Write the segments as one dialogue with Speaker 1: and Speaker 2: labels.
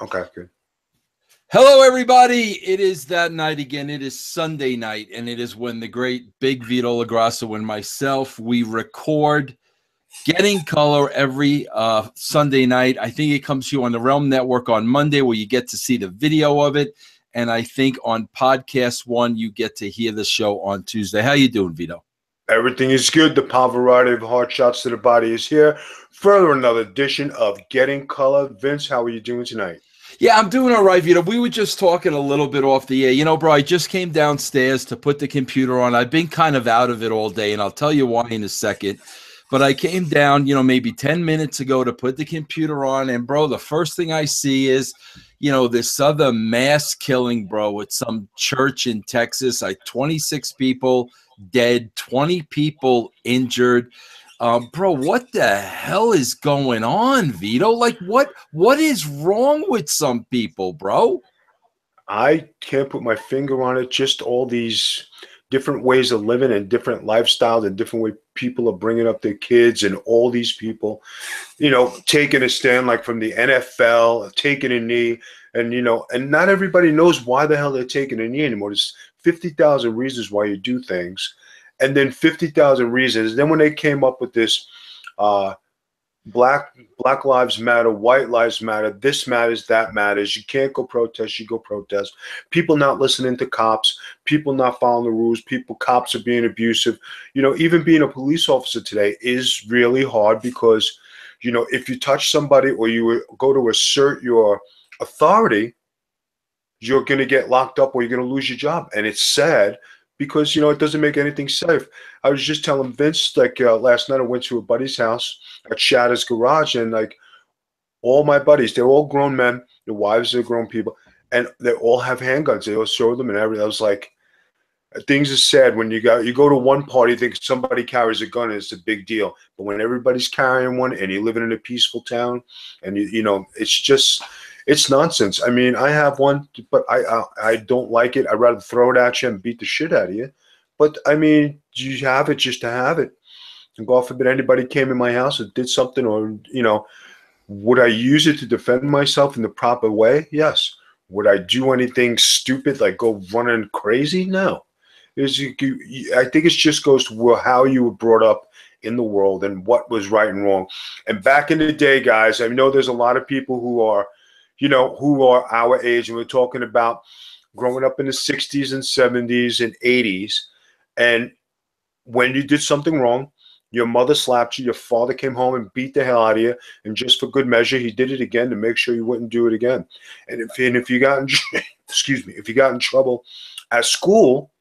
Speaker 1: Okay, good.
Speaker 2: Hello, everybody. It is that night again. It is Sunday night, and it is when the great Big Vito LaGrasso and myself, we record Getting Color every Sunday night. I think it comes to you on the Realm Network on Monday, where you get to see the video of it. And I think on Podcast One, you get to hear the show on Tuesday. How you doing, Vito?
Speaker 1: Everything is good. The Pavarotti of Hard Shots to the Body is here. Further, another edition of Getting Color. Vince, how are you doing tonight?
Speaker 2: Yeah, I'm doing all right, Vito. We were just talking a little bit off the air. You know, bro, I just came downstairs to put the computer on. I've been kind of out of it all day, and I'll tell you why in a second. But I came down, maybe 10 minutes ago to put the computer on, and, bro, the first thing I see is, this other mass killing, bro, at some church in Texas. 26 people dead, 20 people injured. Bro, what the hell is going on, Vito? Like, what is wrong with some people, bro?
Speaker 1: I can't put my finger on it. Just all these different ways of living and different lifestyles and different way people are bringing up their kids, and all these people, taking a stand, like from the NFL, taking a knee, and and not everybody knows why the hell they're taking a knee anymore. There's 50,000 reasons why you do things, and then 50,000 reasons. Then when they came up with this Black Lives Matter, White Lives Matter, this matters, that matters. You can't go protest, you go protest. People not listening to cops, people not following the rules, cops are being abusive. Even being a police officer today is really hard because, if you touch somebody or you go to assert your authority, you're going to get locked up or you're going to lose your job. And it's sad because, it doesn't make anything safe. I was just telling Vince, last night I went to a buddy's house at Shatter's garage, and all my buddies, they're all grown men, their wives are grown people, and they all have handguns. They all show them and everything. I was like, things are sad when you go to one party, you think somebody carries a gun and it's a big deal. But when everybody's carrying one and you're living in a peaceful town, and it's nonsense. I mean, I have one, but I don't like it. I'd rather throw it at you and beat the shit out of you. But I mean, you have it just to have it. And God forbid anybody came in my house and did something, or would I use it to defend myself in the proper way? Yes. Would I do anything stupid like go running crazy? No. I think it just goes to how you were brought up in the world and what was right and wrong. And back in the day, guys, I know there's a lot of people who are our age, and we're talking about growing up in the 60s and 70s and 80s. And when you did something wrong, your mother slapped you, your father came home and beat the hell out of you, and just for good measure, he did it again to make sure you wouldn't do it again. And if you got in, if you got in trouble at school,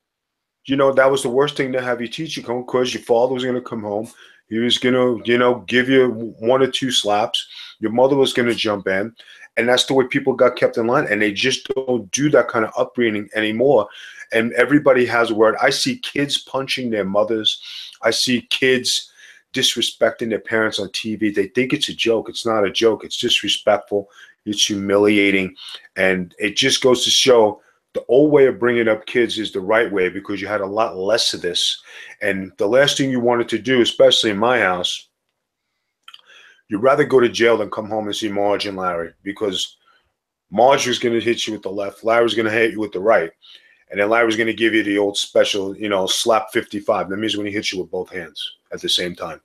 Speaker 1: that was the worst thing to have your teacher come, because your father was going to come home. He was going to, give you one or two slaps. Your mother was going to jump in. And that's the way people got kept in line. And they just don't do that kind of upbringing anymore. And everybody has a word. I see kids punching their mothers. I see kids disrespecting their parents on TV. They think it's a joke. It's not a joke. It's disrespectful. It's humiliating. And it just goes to show the old way of bringing up kids is the right way, because you had a lot less of this. And the last thing you wanted to do, especially in my house, you'd rather go to jail than come home and see Marge and Larry, because Marge was going to hit you with the left, Larry was going to hit you with the right, and then Larry was going to give you the old special, slap 55. That means when he hits you with both hands at the same time.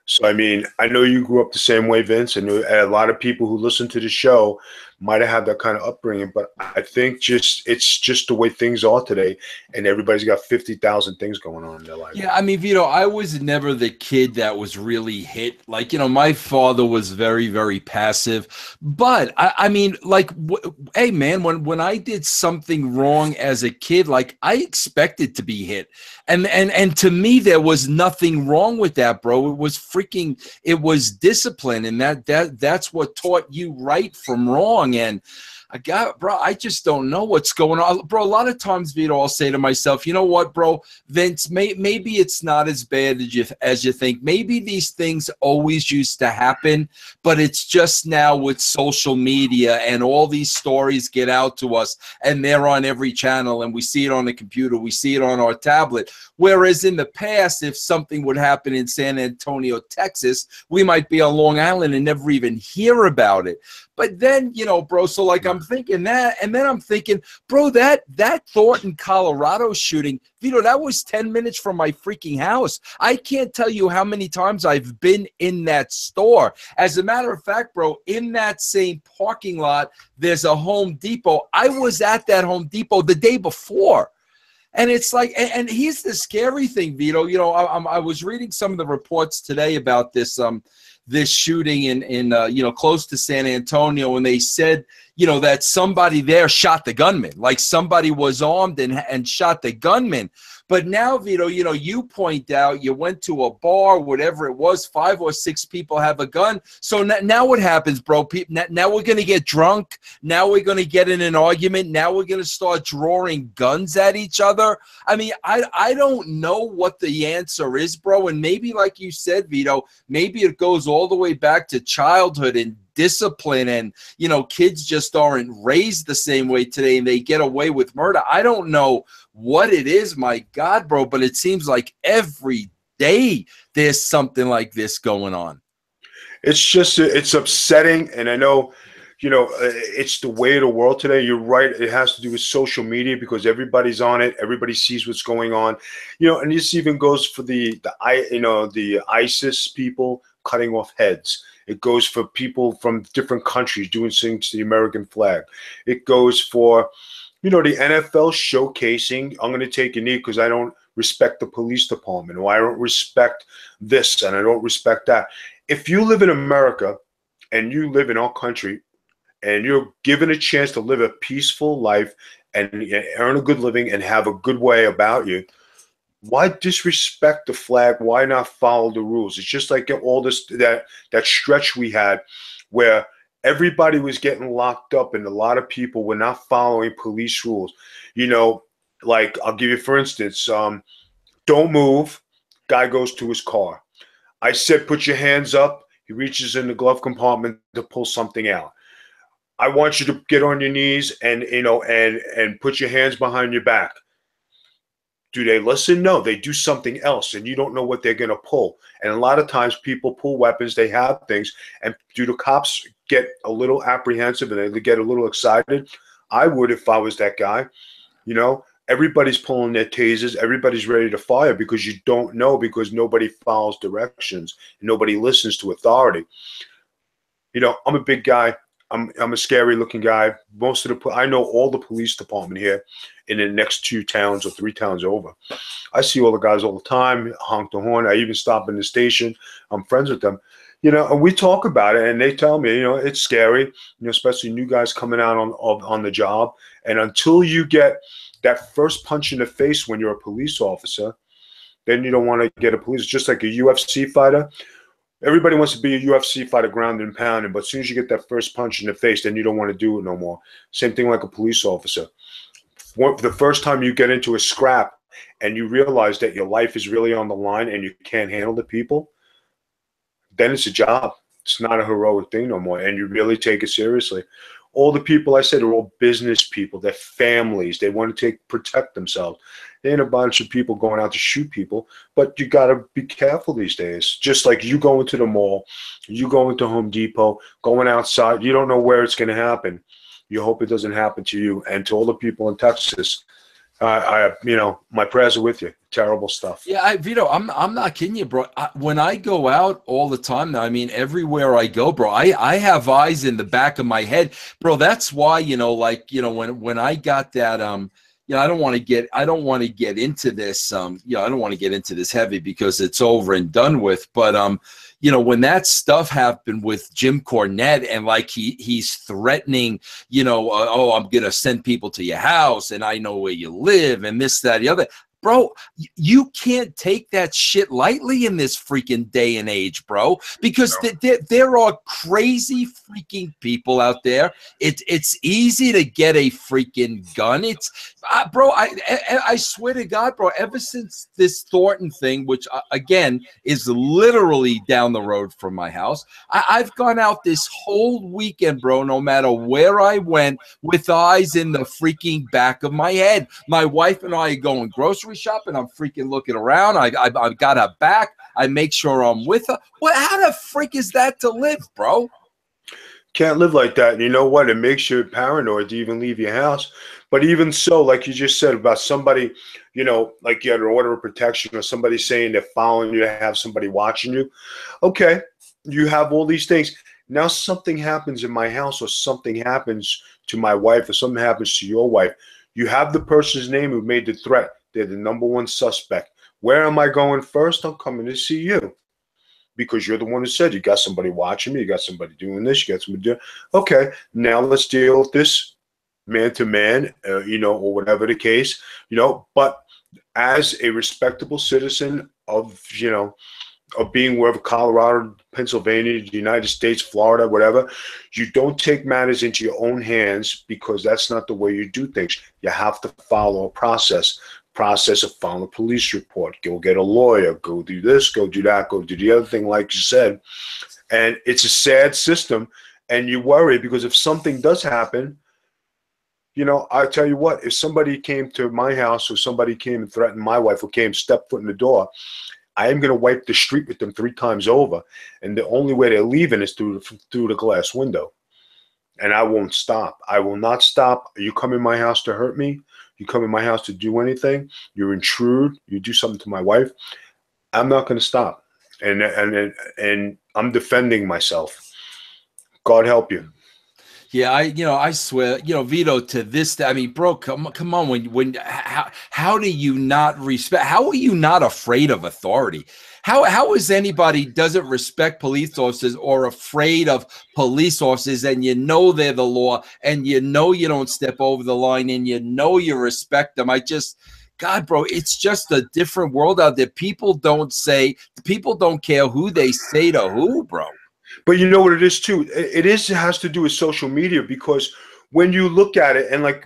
Speaker 1: So, I mean, I know you grew up the same way, Vince, and a lot of people who listen to the show might have had that kind of upbringing, but I think it's just the way things are today, and everybody's got 50,000 things going on in their life.
Speaker 2: Yeah, I mean, Vito, I was never the kid that was really hit. Like, my father was very, very passive. But, I mean, like, hey, man, when I did something wrong as a kid, like, I expected to be hit. And to me, there was nothing wrong with that, bro. It was discipline, and that's what taught you right from wrong. And I just don't know what's going on, bro. A lot of times, Vito, I'll say to myself, you know what, bro, Vince, maybe it's not as bad as you think. Maybe these things always used to happen, but it's just now with social media and all these stories get out to us, and they're on every channel, and we see it on the computer, we see it on our tablet. Whereas in the past, if something would happen in San Antonio, Texas, we might be on Long Island and never even hear about it. But then, you know, bro, so like I'm thinking that, and then I'm thinking, bro, that Thornton, Colorado shooting, Vito, that was 10 minutes from my freaking house. I can't tell you how many times I've been in that store. As a matter of fact, bro, in that same parking lot, there's a Home Depot. I was at that Home Depot the day before. And it's like, and here's the scary thing, Vito. You know, I was reading some of the reports today about this this shooting in you know, close to San Antonio, and they said, you know, that somebody there shot the gunman, like somebody was armed and shot the gunman. But now, Vito, you know, you point out you went to a bar, whatever it was, 5 or 6 people have a gun. So now what happens, bro? Now we're going to get drunk. Now we're going to get in an argument. Now we're going to start drawing guns at each other. I mean, I don't know what the answer is, bro. And maybe, like you said, Vito, maybe it goes all the way back to childhood and discipline, and, you know, kids just aren't raised the same way today and they get away with murder. I don't know what it is, my God, bro, but it seems like every day there's something like this going on.
Speaker 1: It's just, it's upsetting. And I know, you know, it's the way of the world today. You're right. It has to do with social media because everybody's on it. Everybody sees what's going on, you know, and this even goes for the ISIS people cutting off heads. It goes for people from different countries doing things to the American flag. It goes for, you know, the NFL showcasing, I'm going to take a knee because I don't respect the police department, or I don't respect this and I don't respect that. If you live in America and you live in our country and you're given a chance to live a peaceful life and earn a good living and have a good way about you, why disrespect the flag? Why not follow the rules? It's just like all this, that stretch we had where everybody was getting locked up and a lot of people were not following police rules. You know, like I'll give you, for instance, don't move. Guy goes to his car. I said, put your hands up. He reaches in the glove compartment to pull something out. I want you to get on your knees and, you know, and put your hands behind your back. Do they listen? No, they do something else, and you don't know what they're going to pull. And a lot of times people pull weapons, they have things, and do the cops get a little apprehensive and they get a little excited? I would if I was that guy. You know, everybody's pulling their tasers, everybody's ready to fire because you don't know, because nobody follows directions, nobody listens to authority. You know, I'm a big guy. I'm a scary looking guy. I know all the police department here in the next 2 towns or 3 towns over. I see all the guys all the time, honk the horn. I even stop in the station. I'm friends with them. You know, and we talk about it, and they tell me, you know, it's scary, you know, especially new guys coming out on the job. And until you get that first punch in the face when you're a police officer, then you don't want to get a police. Just like a UFC fighter. Everybody wants to be a UFC fighter, ground and pounding, but as soon as you get that first punch in the face, then you don't want to do it no more. Same thing like a police officer. The first time you get into a scrap and you realize that your life is really on the line and you can't handle the people, then it's a job. It's not a heroic thing no more, and you really take it seriously. All the people I said are all business people. They're families. They want to protect themselves. There ain't a bunch of people going out to shoot people, but you got to be careful these days. Just like you go into the mall, you go into Home Depot, going outside, you don't know where it's going to happen. You hope it doesn't happen to you. And to all the people in Texas, you know, my prayers are with you. Terrible stuff.
Speaker 2: Yeah, Vito, I'm not kidding you, bro. When I go out all the time now, I mean, everywhere I go, bro, I have eyes in the back of my head, bro. That's why, you know, like, you know, when I got that, you know, I don't want to get into this, you know, I don't want to get into this heavy because it's over and done with. But, you know, when that stuff happened with Jim Cornette and like he's threatening, you know, oh, I'm going to send people to your house and I know where you live and this, that, the other. bro, you can't take that shit lightly in this freaking day and age, bro, because there are crazy freaking people out there. It's easy to get a freaking gun. It's bro, I swear to God, bro, ever since this Thornton thing, which again is literally down the road from my house, I've gone out this whole weekend, bro, no matter where I went, with eyes in the freaking back of my head. My wife and I are going grocery shopping. I'm freaking looking around. I've got her back. I make sure I'm with her. What? How the freak is that to live, bro?
Speaker 1: Can't live like that. And you know what? It makes you paranoid to even leave your house. But even so, like you just said about somebody, you know, like you had an order of protection or somebody saying they're following you to have somebody watching you. Okay, you have all these things. Now something happens in my house or something happens to my wife or something happens to your wife. You have the person's name who made the threat. They're the #1 suspect. Where am I going first? I'm coming to see you. Because you're the one who said you got somebody watching me, you got somebody doing this, you got somebody doing. Okay, now let's deal with this man to man, you know, or whatever the case, you know. But as a respectable citizen of, you know, of being wherever, Colorado, Pennsylvania, the United States, Florida, whatever, you don't take matters into your own hands, because that's not the way you do things. You have to follow a process of filing a police report, go get a lawyer, go do this, go do that, go do the other thing, like you said. And it's a sad system, and you worry because if something does happen, you know, I tell you what, if somebody came to my house or somebody came and threatened my wife or came step foot in the door, I am going to wipe the street with them 3 times over. And the only way they're leaving is through the glass window. And I won't stop. I will not stop. You come in my house to hurt me, you come in my house to do anything, you intrude, you do something to my wife, I'm not going to stop. And I'm defending myself. God help you.
Speaker 2: Yeah, I swear, Vito, to this day, I mean, bro, come on, how do you not respect? How are you not afraid of authority? How is anybody doesn't respect police officers or afraid of police officers, and you know they're the law, and you know you don't step over the line, and you know you respect them? God, bro, it's just a different world out there. People don't care who they say to who, bro.
Speaker 1: But you know what it is too? It has to do with social media, because when you look at it, and like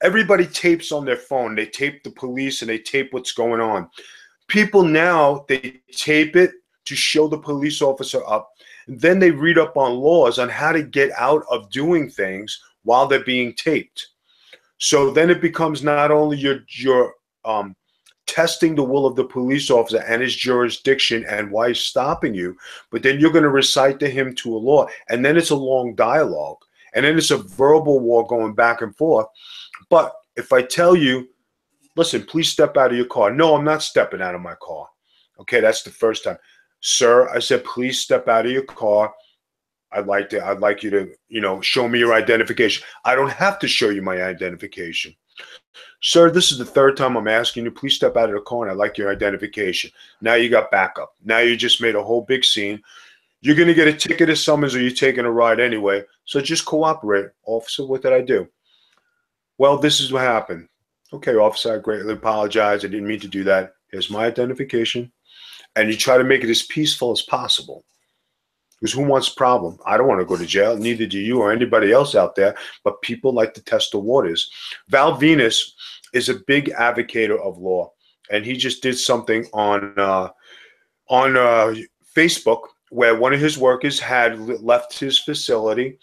Speaker 1: everybody tapes on their phone, they tape the police and they tape what's going on. People now, they tape it to show the police officer up. Then they read up on laws on how to get out of doing things while they're being taped. So then it becomes not only your testing the will of the police officer and his jurisdiction and why he's stopping you, but then you're going to recite to him to a law, and then it's a long dialogue, and then it's a verbal war going back and forth. But if I tell you, listen, please step out of your car. No, I'm not stepping out of my car. Okay, that's the first time. Sir, I said, please step out of your car. I'd like you to, show me your identification. I don't have to show you my identification. Sir, this is the 3rd time I'm asking you, please step out of the car and I'd like your identification. Now you got backup. Now you just made a whole big scene. You're going to get a ticket or summons, or you're taking a ride anyway. So just cooperate. Officer, what did I do? Well, this is what happened. Okay, officer, I greatly apologize. I didn't mean to do that. Here's my identification. And you try to make it as peaceful as possible. Because who wants a problem? I don't want to go to jail. Neither do you or anybody else out there. But people like to test the waters. Val Venus is a big advocate of law, and he just did something on Facebook where one of his workers had left his facility,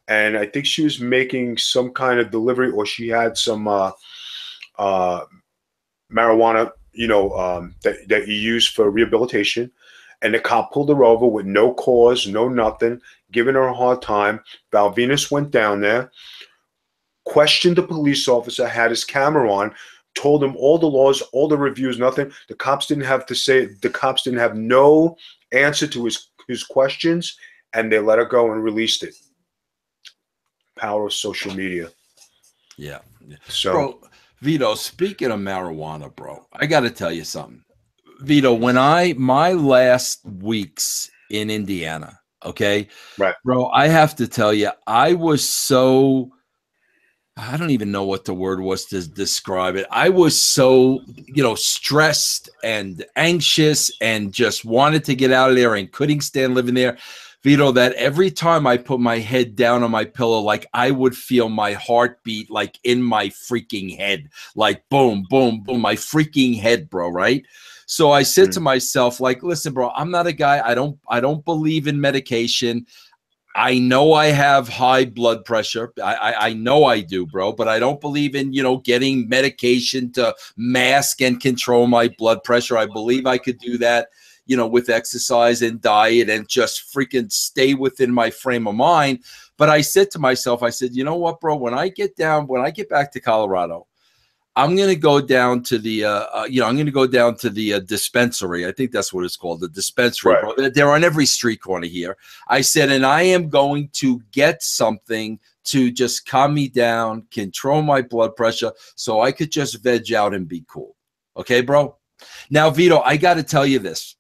Speaker 1: and I think she was making some kind of delivery, or she had some marijuana, that you use for rehabilitation. And the cop pulled her over with no cause, no nothing, giving her a hard time. Val Venus went down there, questioned the police officer, had his camera on, told him all the laws, all the reviews, nothing. The cops didn't have to say, the cops didn't have no answer to his questions, and they let her go and released it. Power of social media.
Speaker 2: Yeah.
Speaker 1: So,
Speaker 2: bro, Vito, speaking of marijuana, bro, I got to tell you something. Vito, my last weeks in Indiana, okay,
Speaker 1: right,
Speaker 2: bro, I have to tell you, I was so I don't even know what the word was to describe it. I was so, stressed and anxious and just wanted to get out of there and couldn't stand living there, Vito, that every time I put my head down on my pillow, like I would feel my heartbeat like in my freaking head, like boom, boom, boom, my freaking head, bro, right? So I said to myself, like, listen, bro, I'm not a guy. I don't believe in medication. I know I have high blood pressure. I know I do, bro, but I don't believe in, getting medication to mask and control my blood pressure. I believe I could do that, with exercise and diet and just freaking stay within my frame of mind. But I said to myself, I said, you know what, bro, when I get back to Colorado, I'm going to go down to the, dispensary. I think that's what it's called, the dispensary.
Speaker 1: Right.
Speaker 2: Bro. They're on every street corner here. I said, and I am going to get something to just calm me down, control my blood pressure, so I could just veg out and be cool. Okay, bro? Now, Vito, I got to tell you this.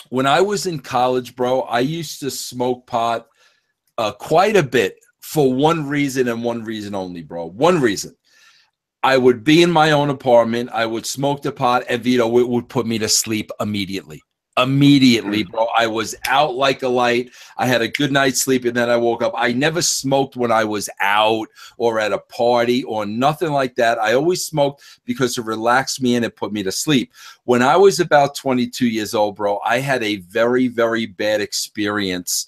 Speaker 2: When I was in college, bro, I used to smoke pot quite a bit for one reason and one reason only, bro. One reason. I would be in my own apartment. I would smoke the pot, and Vito, it would put me to sleep immediately. Immediately, bro. I was out like a light. I had a good night's sleep, and then I woke up. I never smoked when I was out or at a party or nothing like that. I always smoked because it relaxed me and it put me to sleep. When I was about 22 years old, bro, I had a very, very bad experience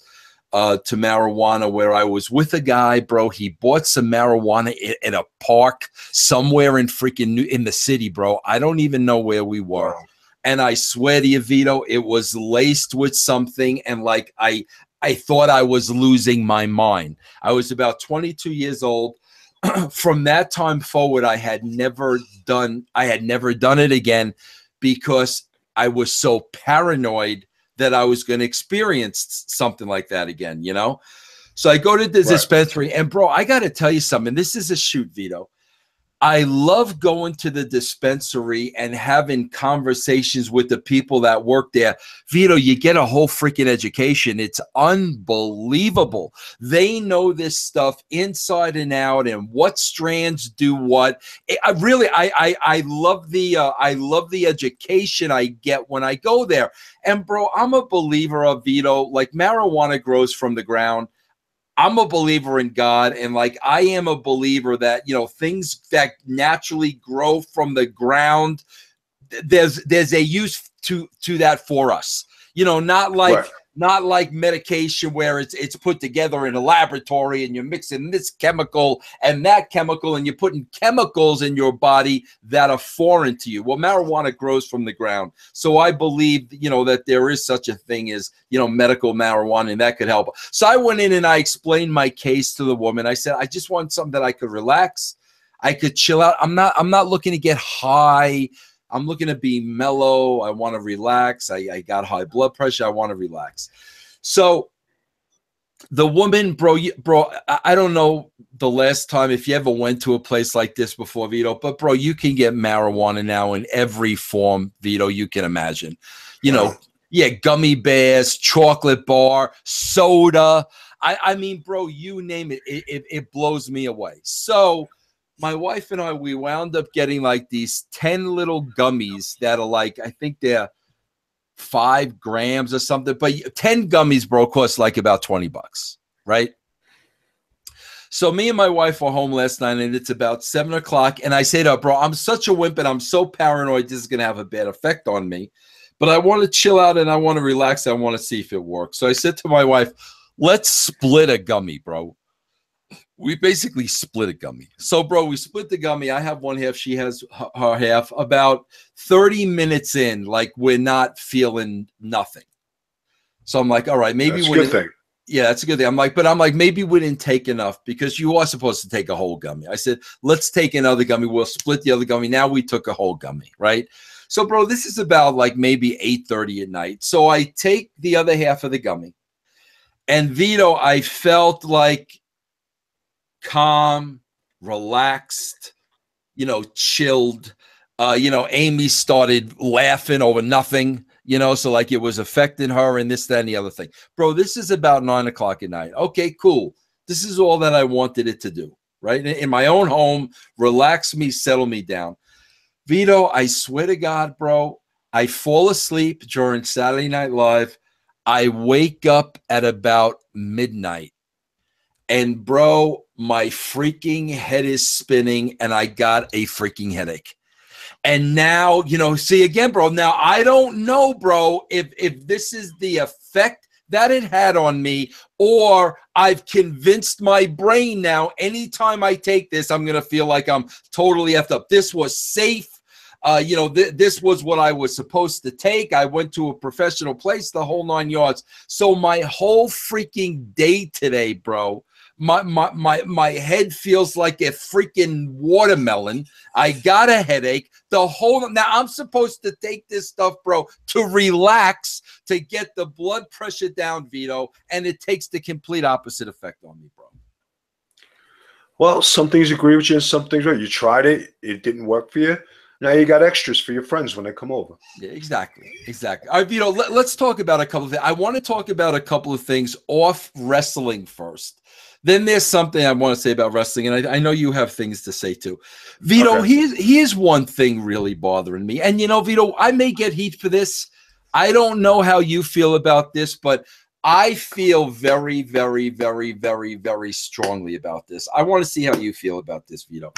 Speaker 2: to marijuana, where I was with a guy, bro. He bought some marijuana in a park somewhere in freaking in the city, bro. I don't even know where we were. Wow. And I swear to you, Vito, it was laced with something. And like, I thought I was losing my mind. I was about 22 years old. From that time forward, I had never done it again, because I was so paranoid that I was going to experience something like that again, So I go to the dispensary, and bro, I got to tell you something. This is a shoot, Vito. I love going to the dispensary and having conversations with the people that work there. Vito, you get a whole freaking education. It's unbelievable. They know this stuff inside and out, and what strands do what. I love the education I get when I go there. And bro, I'm a believer of, Vito, like marijuana grows from the ground. I'm a believer in God, and like I am a believer that, things that naturally grow from the ground, there's a use to that for us. Not like medication where it's put together in a laboratory and you're mixing this chemical and that chemical and you're putting chemicals in your body that are foreign to you. Well, marijuana grows from the ground. So I believe, that there is such a thing as, medical marijuana, and that could help. So I went in and I explained my case to the woman. I said, I just want something that I could relax. I could chill out. I'm not looking to get high. I'm looking to be mellow. I want to relax. I got high blood pressure. I want to relax. So the woman, bro, I don't know the last time if you ever went to a place like this before, Vito, but bro, you can get marijuana now in every form, Vito, you can imagine. Gummy bears, chocolate bar, soda. I mean, bro, you name it, it blows me away. So my wife and I, we wound up getting like these 10 little gummies that are like, I think they're 5 grams or something, but 10 gummies, bro, cost like about $20, right? So me and my wife were home last night, and it's about 7 o'clock. And I say to her, bro, I'm such a wimp and I'm so paranoid this is going to have a bad effect on me, but I want to chill out and I want to relax. I want to see if it works. So I said to my wife, let's split a gummy, bro. We basically split a gummy. So, bro, we split the gummy. I have one half. She has her half. About 30 minutes in, like, we're not feeling nothing. So I'm like, all right, maybe
Speaker 1: that's a good thing.
Speaker 2: Yeah, that's a good thing. I'm like, maybe we didn't take enough, because you are supposed to take a whole gummy. I said, let's take another gummy. We'll split the other gummy. Now we took a whole gummy, right? So, bro, this is about like maybe 8:30 at night. So I take the other half of the gummy. And Vito, I felt like calm, relaxed, chilled. Amy started laughing over nothing, so like it was affecting her and this, that, and the other thing. Bro, this is about 9 o'clock at night. Okay, cool. This is all that I wanted it to do, right? In my own home, relax me, settle me down. Vito, I swear to God, bro, I fall asleep during Saturday Night Live. I wake up at about midnight. And, bro, my freaking head is spinning, and I got a freaking headache. And now, you know, see again, bro, now I don't know, bro, if this is the effect that it had on me, or I've convinced my brain now anytime I take this, I'm going to feel like I'm totally effed up. This was safe. You know, this was what I was supposed to take. I went to a professional place, the whole 9 yards. So my whole freaking day today, bro, my head feels like a freaking watermelon. I got a headache. Now I'm supposed to take this stuff, bro, to relax, to get the blood pressure down, Vito, and it takes the complete opposite effect on me, bro.
Speaker 1: Well, some things agree with you and some things right. You tried it, it didn't work for you. Now you got extras for your friends when they come over.
Speaker 2: Yeah, exactly. All right, Vito, let's talk about a couple of things. I want to talk about a couple of things off wrestling first. Then there's something I want to say about wrestling, and I know you have things to say too. Vito,
Speaker 1: okay.
Speaker 2: here's one thing really bothering me. And, you know, Vito, I may get heat for this. I don't know how you feel about this, but I feel very, very, very, very, very strongly about this. I want to see how you feel about this, Vito.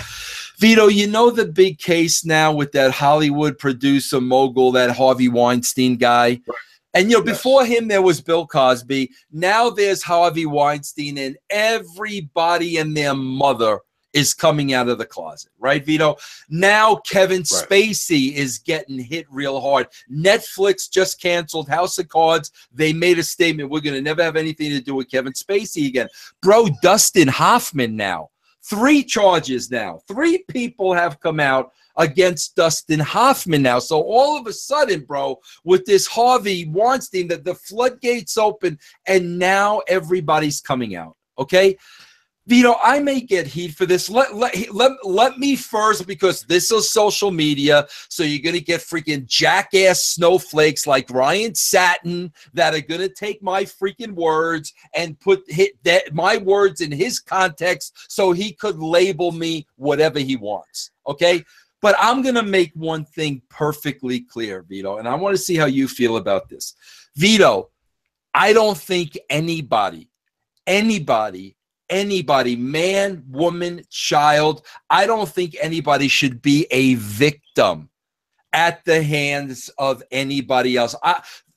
Speaker 2: Vito, you know the big case now with that Hollywood producer mogul, that Harvey Weinstein guy?
Speaker 1: Right.
Speaker 2: And, you know, before him, there was Bill Cosby. Now there's Harvey Weinstein, and everybody and their mother is coming out of the closet, right, Vito? Now Kevin Spacey is getting hit real hard. Netflix just canceled House of Cards. They made a statement, we're going to never have anything to do with Kevin Spacey again. Bro, Dustin Hoffman now. 3 charges now. 3 people have come out against Dustin Hoffman now. So all of a sudden, bro, with this Harvey Weinstein, that the floodgates open, and now everybody's coming out, okay? Vito, I may get heat for this. Let me first, because this is social media, so you're going to get freaking jackass snowflakes like Ryan Satin that are going to take my freaking words and my words in his context so he could label me whatever he wants, okay? But I'm going to make one thing perfectly clear, Vito, and I want to see how you feel about this. Vito, I don't think anybody, man, woman, child, I don't think anybody should be a victim at the hands of anybody else.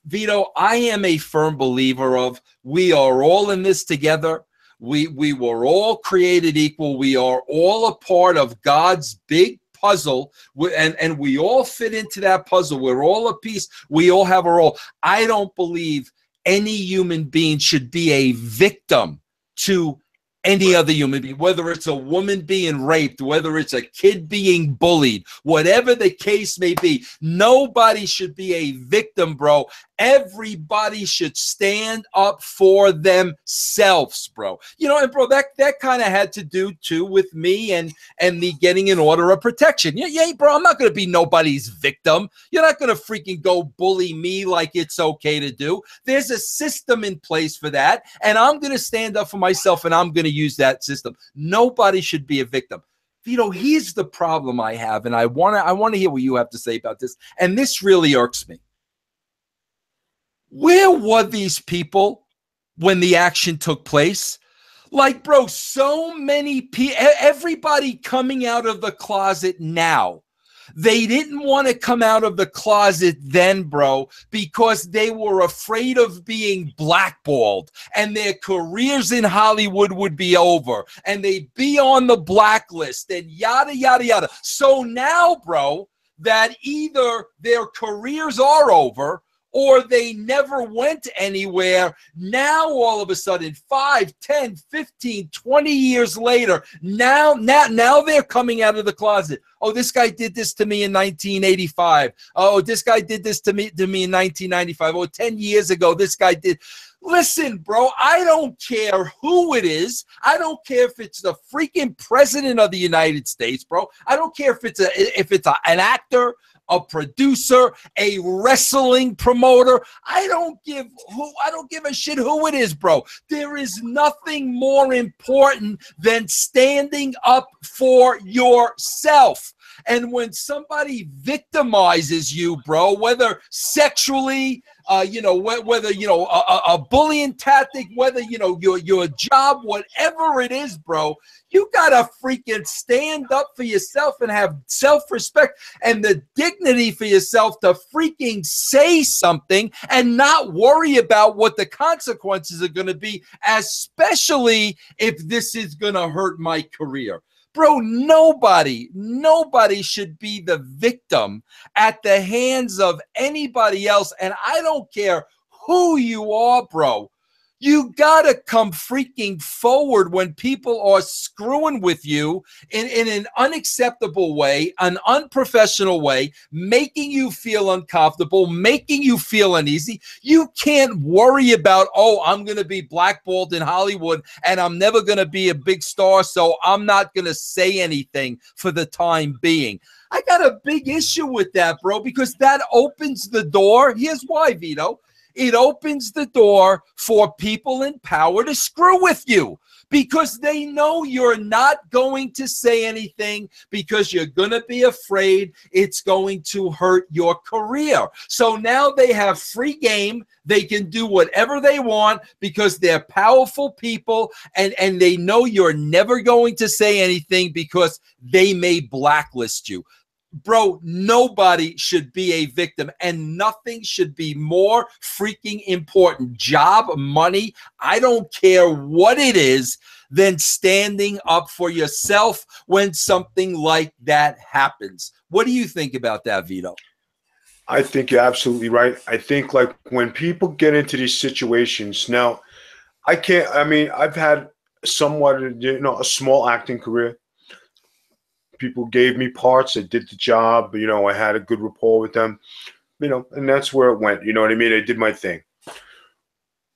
Speaker 2: Vito, I am a firm believer of we are all in this together. We were all created equal. We are all a part of God's big puzzle, and we all fit into that puzzle. We're all a piece. We all have a role. I don't believe any human being should be a victim to any other human being, whether it's a woman being raped, whether it's a kid being bullied, whatever the case may be. Nobody should be a victim, bro. Everybody should stand up for themselves, bro. You know, and bro, that kind of had to do too with me and me getting an order of protection. Yeah, bro, I'm not going to be nobody's victim. You're not going to freaking go bully me like it's okay to do. There's a system in place for that, and I'm going to stand up for myself, and I'm going to use that system. Nobody should be a victim. Vito, here's the problem I have, and I want to hear what you have to say about this, and this really irks me. Where were these people when the action took place? Like, bro, so many people, everybody coming out of the closet now. They didn't want to come out of the closet then, bro, because they were afraid of being blackballed and their careers in Hollywood would be over and they'd be on the blacklist and yada, yada, yada. So now, bro, that either their careers are over or they never went anywhere. Now, all of a sudden, 5, 10, 15, 20 years later, now they're coming out of the closet. Oh, this guy did this to me in 1985. Oh, this guy did this to me in 1995. Oh, 10 years ago, this guy did. Listen, bro, I don't care who it is. I don't care if it's the freaking president of the United States, bro. I don't care if it's an actor, a producer, a wrestling promoter. I don't give a shit who it is, bro. There is nothing more important than standing up for yourself. And when somebody victimizes you, bro, whether sexually, whether, a bullying tactic, whether, your job, whatever it is, bro, you got to freaking stand up for yourself and have self-respect and the dignity for yourself to freaking say something and not worry about what the consequences are going to be, especially if this is going to hurt my career. Bro, nobody should be the victim at the hands of anybody else. And I don't care who you are, bro. You gotta come freaking forward when people are screwing with you in an unacceptable way, an unprofessional way, making you feel uncomfortable, making you feel uneasy. You can't worry about, oh, I'm going to be blackballed in Hollywood and I'm never going to be a big star, so I'm not going to say anything for the time being. I got a big issue with that, bro, because that opens the door. Here's why, Vito. It opens the door for people in power to screw with you because they know you're not going to say anything because you're going to be afraid it's going to hurt your career. So now they have free game. They can do whatever they want because they're powerful people and they know you're never going to say anything because they may blacklist you. Bro, nobody should be a victim and nothing should be more freaking important. Job, money, I don't care what it is, than standing up for yourself when something like that happens. What do you think about that, Vito?
Speaker 1: I think you're absolutely right. I think like when people get into these situations now, I've had somewhat, a small acting career. People gave me parts. I did the job. I had a good rapport with them, and that's where it went. You know what I mean? I did my thing.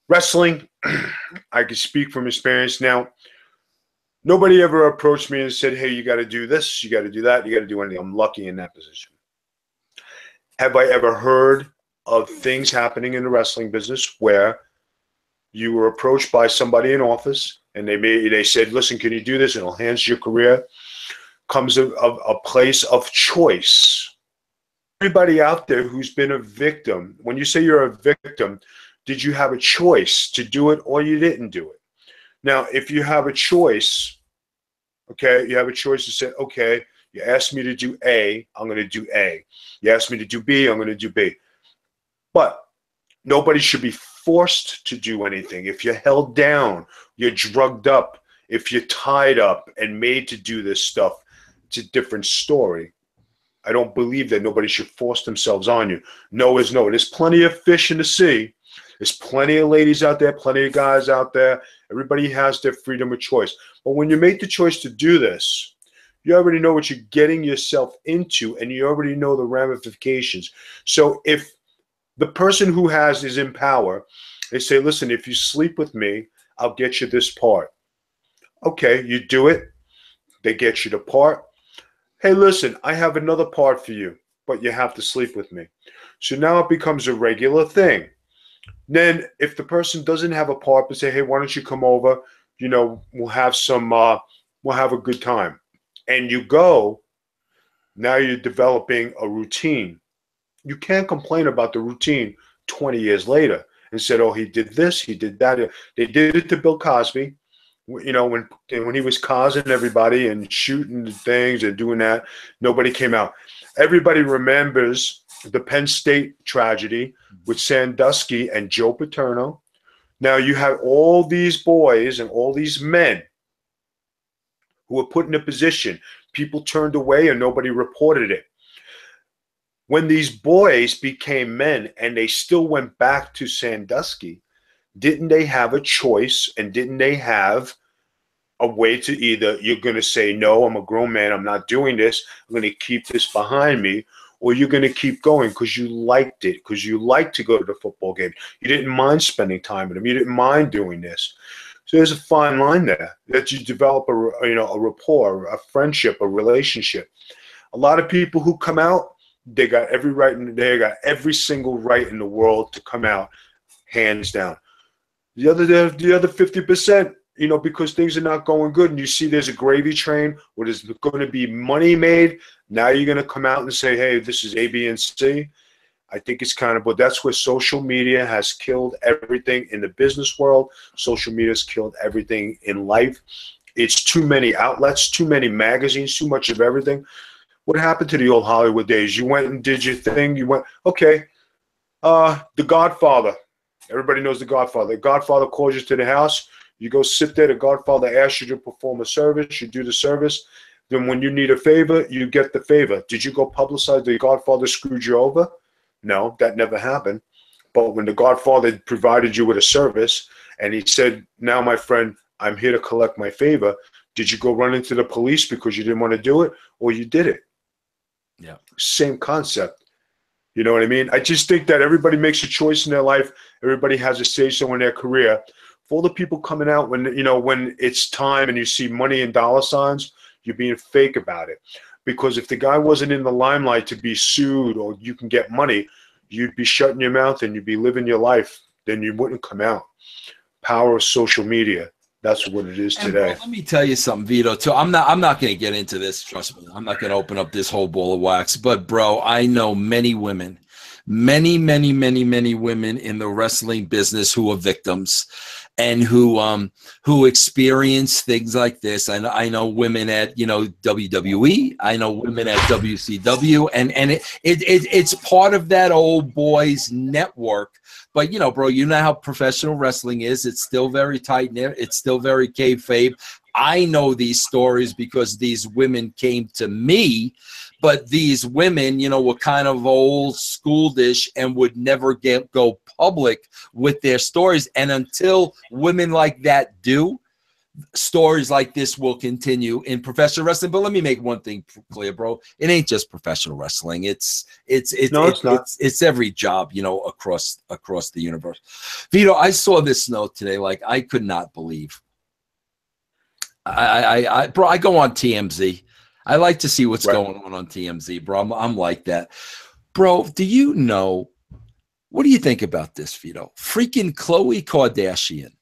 Speaker 1: Wrestling, I can speak from experience now. Nobody ever approached me and said, hey, you got to do this, you got to do that, you got to do anything. I'm lucky in that position. Have I ever heard of things happening in the wrestling business where you were approached by somebody in office and they said, listen, can you do this? It'll enhance your career. Comes a place of choice. Everybody out there who's been a victim, when you say you're a victim, did you have a choice to do it or you didn't do it? Now, if you have a choice, okay, you have a choice to say, okay, you asked me to do A, I'm going to do A. You asked me to do B, I'm going to do B. But nobody should be forced to do anything. If you're held down, you're drugged up, if you're tied up and made to do this stuff, it's a different story. I don't believe that nobody should force themselves on you. No is no. There's plenty of fish in the sea. There's plenty of ladies out there, plenty of guys out there. Everybody has their freedom of choice. But when you make the choice to do this, you already know what you're getting yourself into, and you already know the ramifications. So if the person who is in power, they say, listen, if you sleep with me, I'll get you this part. Okay, you do it. They get you the part. Hey, listen, I have another part for you, but you have to sleep with me. So now it becomes a regular thing. Then if the person doesn't have a part, but say, hey, why don't you come over? We'll have we'll have a good time. And you go, now you're developing a routine. You can't complain about the routine 20 years later and said, oh, he did this, he did that. They did it to Bill Cosby. When he was causing everybody and shooting things and doing that, nobody came out. Everybody remembers the Penn State tragedy with Sandusky and Joe Paterno. Now you have all these boys and all these men who were put in a position. People turned away and nobody reported it. When these boys became men and they still went back to Sandusky, didn't they have a choice and didn't they have a way to either you're going to say, no, I'm a grown man, I'm not doing this, I'm going to keep this behind me, or you're going to keep going because you liked it, because you liked to go to the football game. You didn't mind spending time with them. You didn't mind doing this. So there's a fine line there that you develop a rapport, a friendship, a relationship. A lot of people who come out, They got every right, and they got every single right in the world to come out, hands down. The other 50%, you know, because things are not going good, and you see there's a gravy train where there's going to be money made. Now you're going to come out and say, hey, this is A, B, and C. I think it's kind of, but that's where social media has killed everything in the business world. Social media has killed everything in life. It's too many outlets, too many magazines, too much of everything. What happened to the old Hollywood days? You went and did your thing. You went, okay, The Godfather. Everybody knows The Godfather. The Godfather calls you to the house. You go sit there. The Godfather asks you to perform a service. You do the service. Then when you need a favor, you get the favor. Did you go publicize The Godfather screwed you over? No, that never happened. But when The Godfather provided you with a service and he said, now, my friend, I'm here to collect my favor, did you go run into the police because you didn't want to do it, or you did it?
Speaker 2: Yeah.
Speaker 1: Same concept. You know what I mean? I just think that everybody makes a choice in their life. Everybody has a say-so in their career. For all the people coming out when, you know, when it's time and you see money and dollar signs, you're being fake about it. Because if the guy wasn't in the limelight to be sued or you can get money, you'd be shutting your mouth and you'd be living your life. Then you wouldn't come out. Power of social media. That's what it is today.
Speaker 2: Bro, let me tell you something, Vito. Too. I'm not going to get into this. Trust me. I'm not going to open up this whole ball of wax. But, bro, I know many women, many women in the wrestling business who are victims and who experience things like this. I know women at, you know, WWE. I know women at WCW, and it's part of that old boys network. But, you know, bro, you know how professional wrestling is. It's still very tight-knit. It's still very kayfabe. I know these stories because these women came to me, but these women, you know, were kind of old school-ish and would never go public with their stories. And until women like that do, stories like this will continue in professional wrestling. But let me make one thing clear, bro. It ain't just professional wrestling. It's every job, you know, across the universe. Vito, I saw this note today. Like, I could not believe. Bro, I go on TMZ. I like to see what's going on TMZ, bro. I'm like that. Bro, do you know, what do you think about this, Vito? Freaking Khloe Kardashian,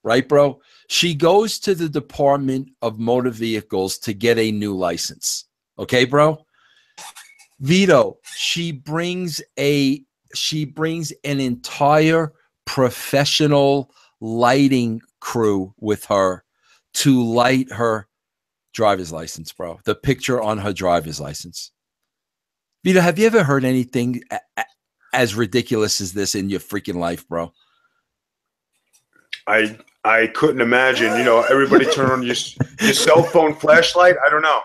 Speaker 2: right, bro? She goes to the Department of Motor Vehicles to get a new license. Okay, bro? Vito, she brings an entire professional lighting crew with her to light her driver's license, bro. The picture on her driver's license. Vito, have you ever heard anything as ridiculous as this in your freaking life, bro?
Speaker 1: I couldn't imagine, you know, everybody turn on your cell phone flashlight. I don't know.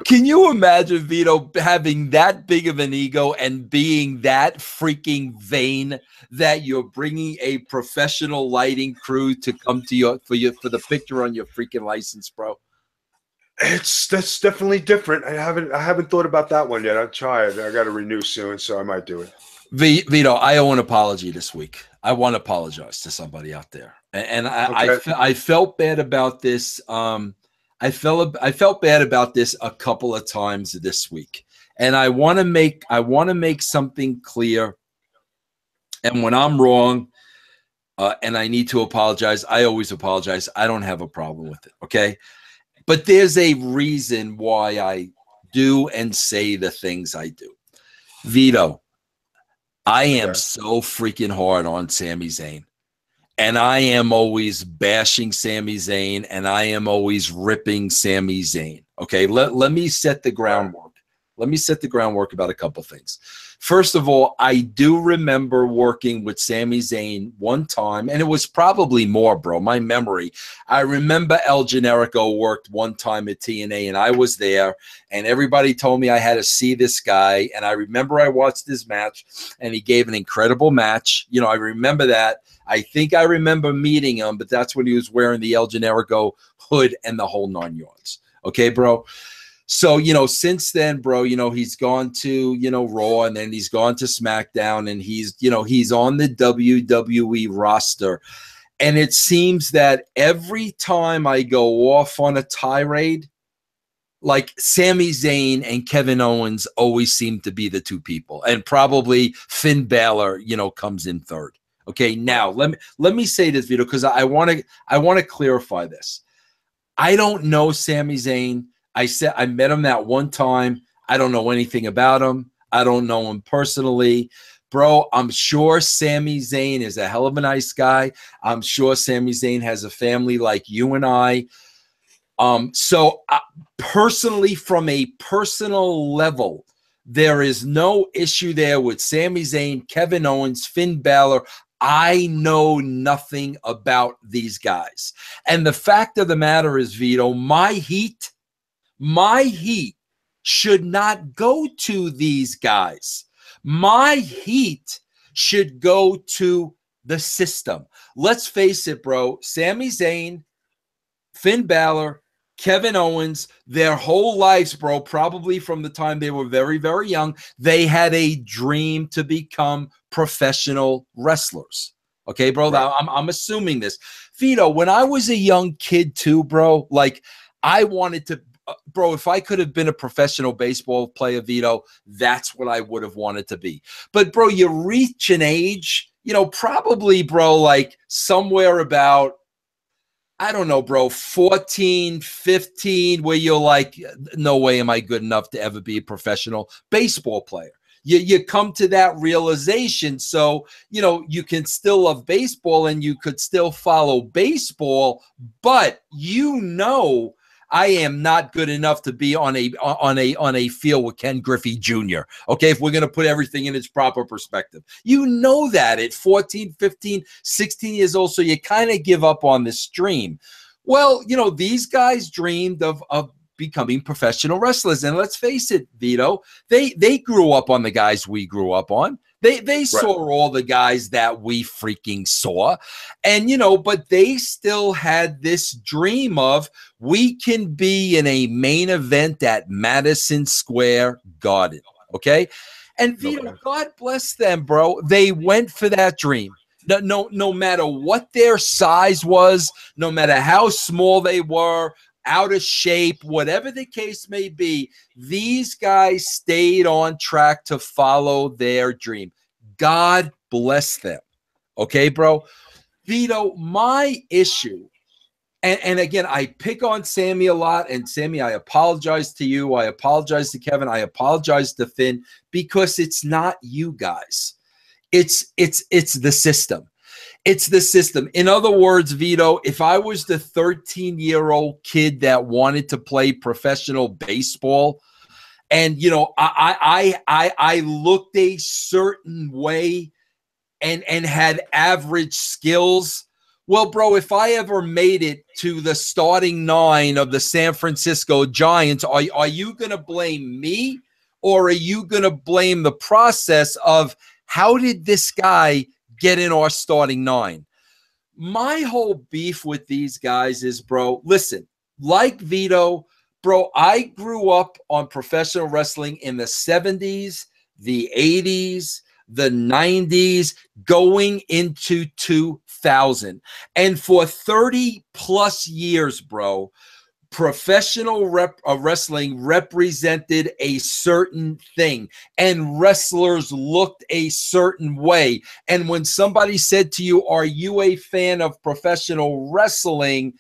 Speaker 2: Can you imagine, Vito, having that big of an ego and being that freaking vain that you're bringing a professional lighting crew to come to you for the picture on your freaking license, bro?
Speaker 1: That's definitely different. I haven't thought about that one yet. I'll try it. I got to renew soon, so I might do it.
Speaker 2: Vito, I owe an apology this week. I want to apologize to somebody out there, and I felt bad about this. I felt bad about this a couple of times this week, and I want to make something clear. And when I'm wrong, and I need to apologize, I always apologize. I don't have a problem with it. Okay, but there's a reason why I do and say the things I do, Vito. I am so freaking hard on Sami Zayn, and I am always bashing Sami Zayn, and I am always ripping Sami Zayn. Okay, let me set the groundwork. Let me set the groundwork about a couple things. First of all, I do remember working with Sami Zayn one time, and it was probably more, bro, my memory. I remember El Generico worked one time at TNA, and I was there, and everybody told me I had to see this guy, and I remember I watched his match, and he gave an incredible match. You know, I remember that. I think I remember meeting him, but that's when he was wearing the El Generico hood and the whole 9 yards. Okay, bro? So, you know, since then, bro, you know, he's gone to, you know, Raw, and then he's gone to SmackDown, and he's, you know, he's on the WWE roster. And it seems that every time I go off on a tirade, like Sami Zayn and Kevin Owens always seem to be the two people, and probably Finn Balor, you know, comes in third. Okay, now let me say this, Vito, because I want to clarify this. I don't know Sami Zayn. I met him that one time. I don't know anything about him. I don't know him personally. Bro, I'm sure Sami Zayn is a hell of a nice guy. I'm sure Sami Zayn has a family like you and I. Personally, from a personal level, there is no issue there with Sami Zayn, Kevin Owens, Finn Balor. I know nothing about these guys. And the fact of the matter is, Vito, my heat should not go to these guys. My heat should go to the system. Let's face it, bro. Sami Zayn, Finn Balor, Kevin Owens, their whole lives, bro, probably from the time they were very, very young, they had a dream to become professional wrestlers. Okay, bro, right. I'm assuming this. Vito, when I was a young kid too, bro, like I wanted to, bro, if I could have been a professional baseball player, Vito, that's what I would have wanted to be. But, bro, you reach an age, you know, probably, bro, like somewhere about, I don't know, bro, 14, 15, where you're like, no way am I good enough to ever be a professional baseball player. You come to that realization. So, you know, you can still love baseball and you could still follow baseball, but you know, I am not good enough to be on a field with Ken Griffey Jr. Okay, if we're going to put everything in its proper perspective. You know that at 14, 15, 16 years old, so you kind of give up on this dream. Well, you know, these guys dreamed of becoming professional wrestlers. And let's face it, Vito, they grew up on the guys we grew up on. They saw all the guys that we freaking saw. And, you know, but they still had this dream of, we can be in a main event at Madison Square Garden. Okay. And Vito, God bless them, bro. They went for that dream. No matter what their size was, no matter how small they were, out of shape, whatever the case may be, these guys stayed on track to follow their dream. God bless them. Okay, bro? Vito, my issue, and again, I pick on Sammy a lot, and Sammy, I apologize to you. I apologize to Kevin. I apologize to Finn, because it's not you guys. It's the system. It's the system. In other words, Vito, if I was the 13-year-old kid that wanted to play professional baseball, and, you know, I looked a certain way and had average skills, well, bro, if I ever made it to the starting nine of the San Francisco Giants, are you going to blame me, or are you going to blame the process of, how did this guy get in our starting nine? My whole beef with these guys is, bro, listen, like Vito, bro, I grew up on professional wrestling in the 70s, the 80s, the 90s, going into 2000. And for 30 plus years, bro, professional wrestling represented a certain thing, and wrestlers looked a certain way. And when somebody said to you, are you a fan of professional wrestling?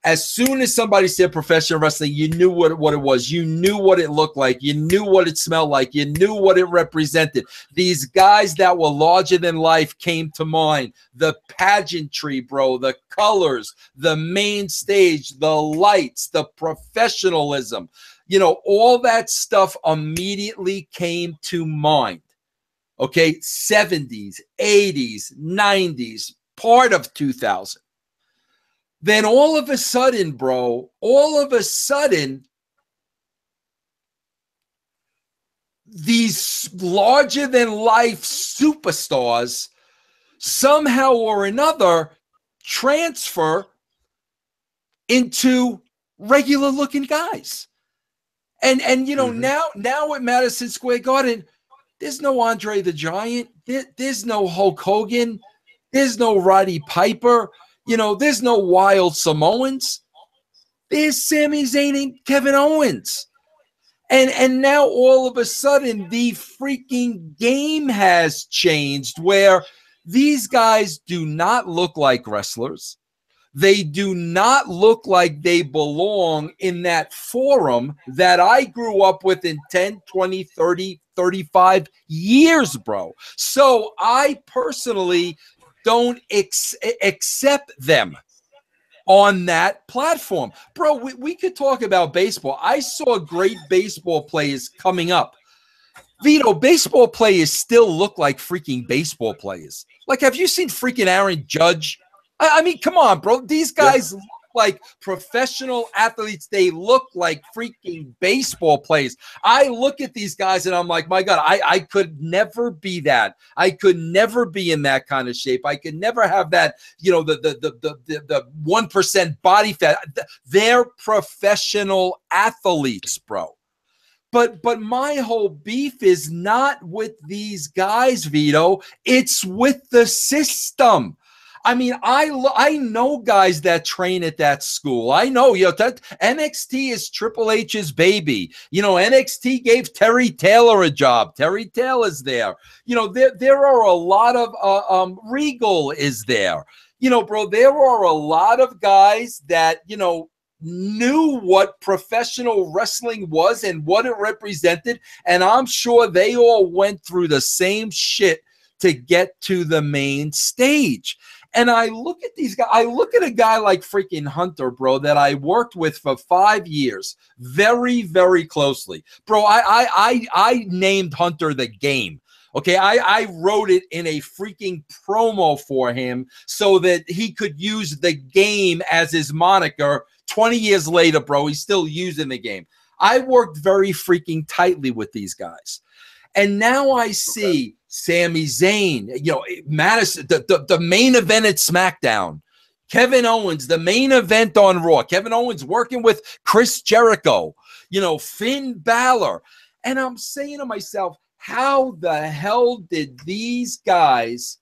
Speaker 2: As soon as somebody said professional wrestling, you knew what it was. You knew what it looked like. You knew what it smelled like. You knew what it represented. These guys that were larger than life came to mind. The pageantry, bro, the colors, the main stage, the lights, the professionalism. You know, all that stuff immediately came to mind. Okay, 70s, 80s, 90s, part of 2000. Then all of a sudden, bro, these larger than life superstars somehow or another transfer into regular looking guys. And you know, now at Madison Square Garden, there's no Andre the Giant, there's no Hulk Hogan, there's no Roddy Piper. You know, there's no wild Samoans. There's Sami Zayn and Kevin Owens. And now all of a sudden the freaking game has changed where these guys do not look like wrestlers. They do not look like they belong in that forum that I grew up with in 10, 20, 30, 35 years, bro. So I personally don't accept them on that platform. Bro, we could talk about baseball. I saw great baseball players coming up. Vito, baseball players still look like freaking baseball players. Like, have you seen freaking Aaron Judge? I mean, come on, bro. These guys look like professional athletes. They look like freaking baseball players. I look at these guys and I'm like, my God, I could never be that. I could never be in that kind of shape. I could never have that, you know, the 1% body fat. They're professional athletes, bro. But my whole beef is not with these guys, Vito. It's with the system. I mean, I know guys that train at that school. I know, you know, that NXT is Triple H's baby. You know, NXT gave Terry Taylor a job. Terry Taylor's there. You know, there are a lot of Regal is there. You know, bro, there are a lot of guys that, you know, knew what professional wrestling was and what it represented. And I'm sure they all went through the same shit to get to the main stage. And I look at these guys, I look at a guy like freaking Hunter, bro, that I worked with for 5 years very, very closely. Bro, I named Hunter the Game. Okay, I wrote it in a freaking promo for him so that he could use the Game as his moniker. 20 years later, bro, he's still using the Game. I worked very freaking tightly with these guys. And now I see Sami Zayn, you know, Madison, the main event at SmackDown. Kevin Owens, the main event on Raw. Kevin Owens working with Chris Jericho, you know, Finn Balor. And I'm saying to myself, how the hell did these guys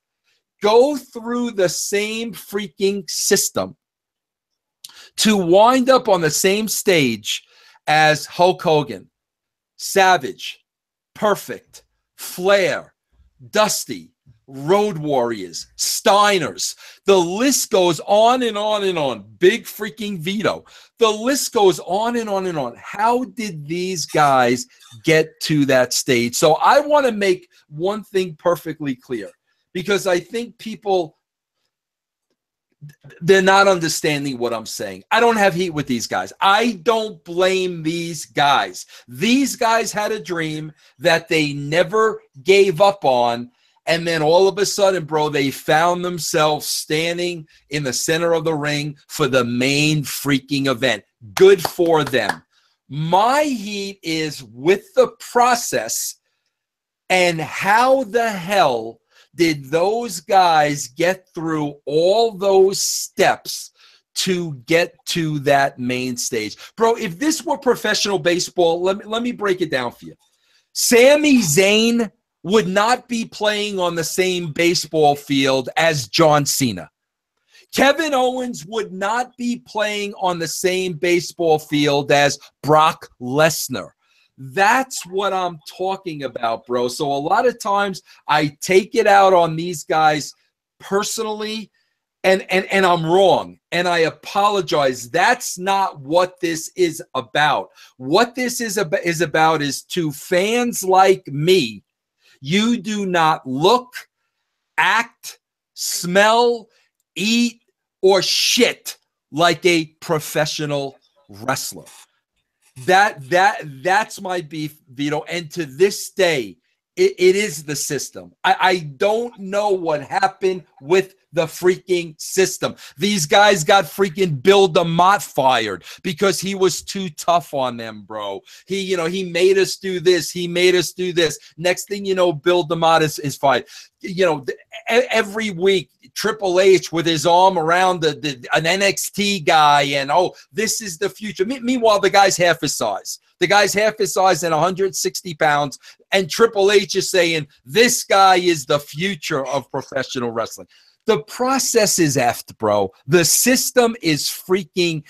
Speaker 2: go through the same freaking system to wind up on the same stage as Hulk Hogan, Savage, Perfect, Flair, Dusty, Road Warriors, Steiners? The list goes on and on and on. Big freaking Vito. The list goes on and on and on. How did these guys get to that stage? So I want to make one thing perfectly clear, because I think people, they're not understanding what I'm saying. I don't have heat with these guys. I don't blame these guys. These guys had a dream that they never gave up on. And then all of a sudden, bro, they found themselves standing in the center of the ring for the main freaking event. Good for them. My heat is with the process and how the hell did those guys get through all those steps to get to that main stage? Bro, if this were professional baseball, let me break it down for you. Sami Zayn would not be playing on the same baseball field as John Cena. Kevin Owens would not be playing on the same baseball field as Brock Lesnar. That's what I'm talking about, bro. So a lot of times I take it out on these guys personally, and I'm wrong, and I apologize. That's not what this is about. What this is about is to fans like me. You do not look, act, smell, eat, or shit like a professional wrestler. That's my beef, Vito. And to this day, it is the system. I don't know what happened with the freaking system. These guys got freaking Bill DeMott fired because he was too tough on them, bro. He made us do this. He made us do this. Next thing you know, Bill DeMott is fired. Every week, Triple H with his arm around an NXT guy, and this is the future. Meanwhile, the guy's half his size. The guy's half his size and 160 pounds, and Triple H is saying this guy is the future of professional wrestling. The process is effed, bro. The system is freaking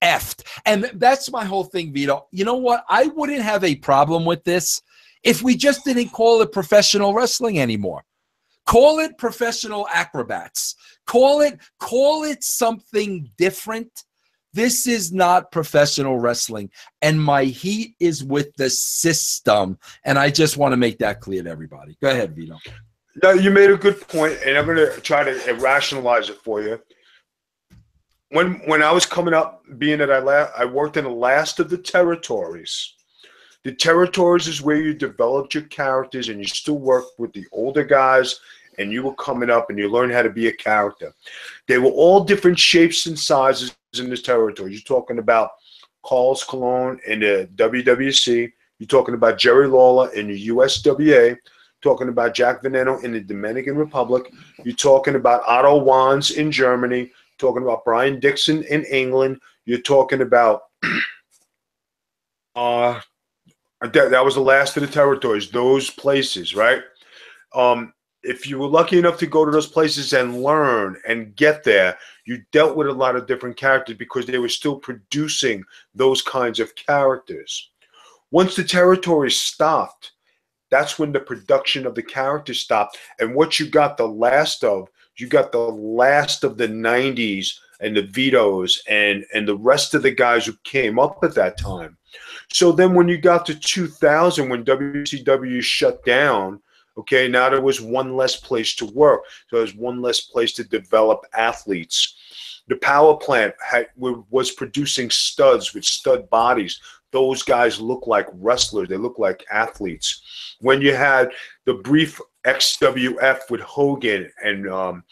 Speaker 2: effed. And that's my whole thing, Vito. You know what? I wouldn't have a problem with this if we just didn't call it professional wrestling anymore. Call it professional acrobats. Call it something different. This is not professional wrestling. And my heat is with the system. And I just want to make that clear to everybody. Go ahead, Vito.
Speaker 1: No, you made a good point, and I'm going to try to rationalize it for you. When I was coming up, being that I worked in the last of the territories. The territories is where you developed your characters, and you still work with the older guys, and you were coming up, and you learned how to be a character. They were all different shapes and sizes in this territory. You're talking about Carlos Colon in the WWC. You're talking about Jerry Lawler in the USWA. Talking about Jack Veneno in the Dominican Republic. You're talking about Otto Wanz in Germany. Talking about Brian Dixon in England. You're talking about that was the last of the territories, those places, right? If you were lucky enough to go to those places and learn and get there, you dealt with a lot of different characters because they were still producing those kinds of characters. Once the territories stopped, that's when the production of the characters stopped. And what you got the last of the 90s and the Vitos and the rest of the guys who came up at that time. So then when you got to 2000, when WCW shut down, okay, now there was one less place to work. So there was one less place to develop athletes. The power plant was producing studs with stud bodies. Those guys look like wrestlers. They look like athletes. When you had the brief XWF with Hogan and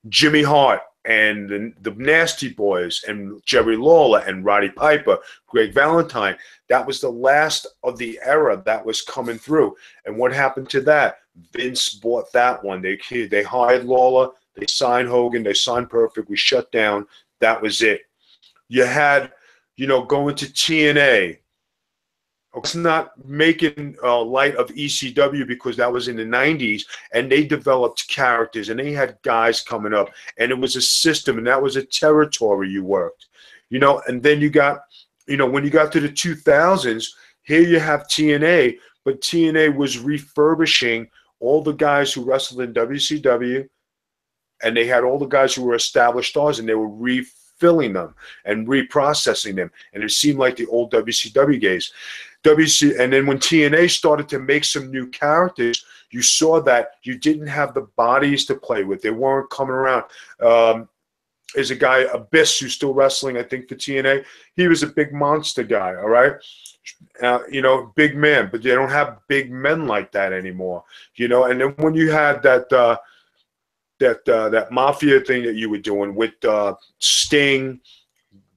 Speaker 1: Jimmy Hart and the Nasty Boys and Jerry Lawler and Roddy Piper, Greg Valentine, that was the last of the era that was coming through. And what happened to that? Vince bought that one. They hired Lawler. They signed Hogan. They signed Perfect. We shut down. That was it. You had, going to TNA. It's not making light of ECW because that was in the 90s, and they developed characters, and they had guys coming up, and it was a system, and that was a territory you worked. And then you got, when you got to the 2000s, here you have TNA, but TNA was refurbishing all the guys who wrestled in WCW, and they had all the guys who were established stars, and they were refilling them and reprocessing them, and it seemed like the old WCW days. And then when TNA started to make some new characters, you saw that you didn't have the bodies to play with. They weren't coming around. There's a guy, Abyss, who's still wrestling, I think, for TNA. He was a big monster guy, all right? Big man, but they don't have big men like that anymore, And then when you had that mafia thing that you were doing with Sting,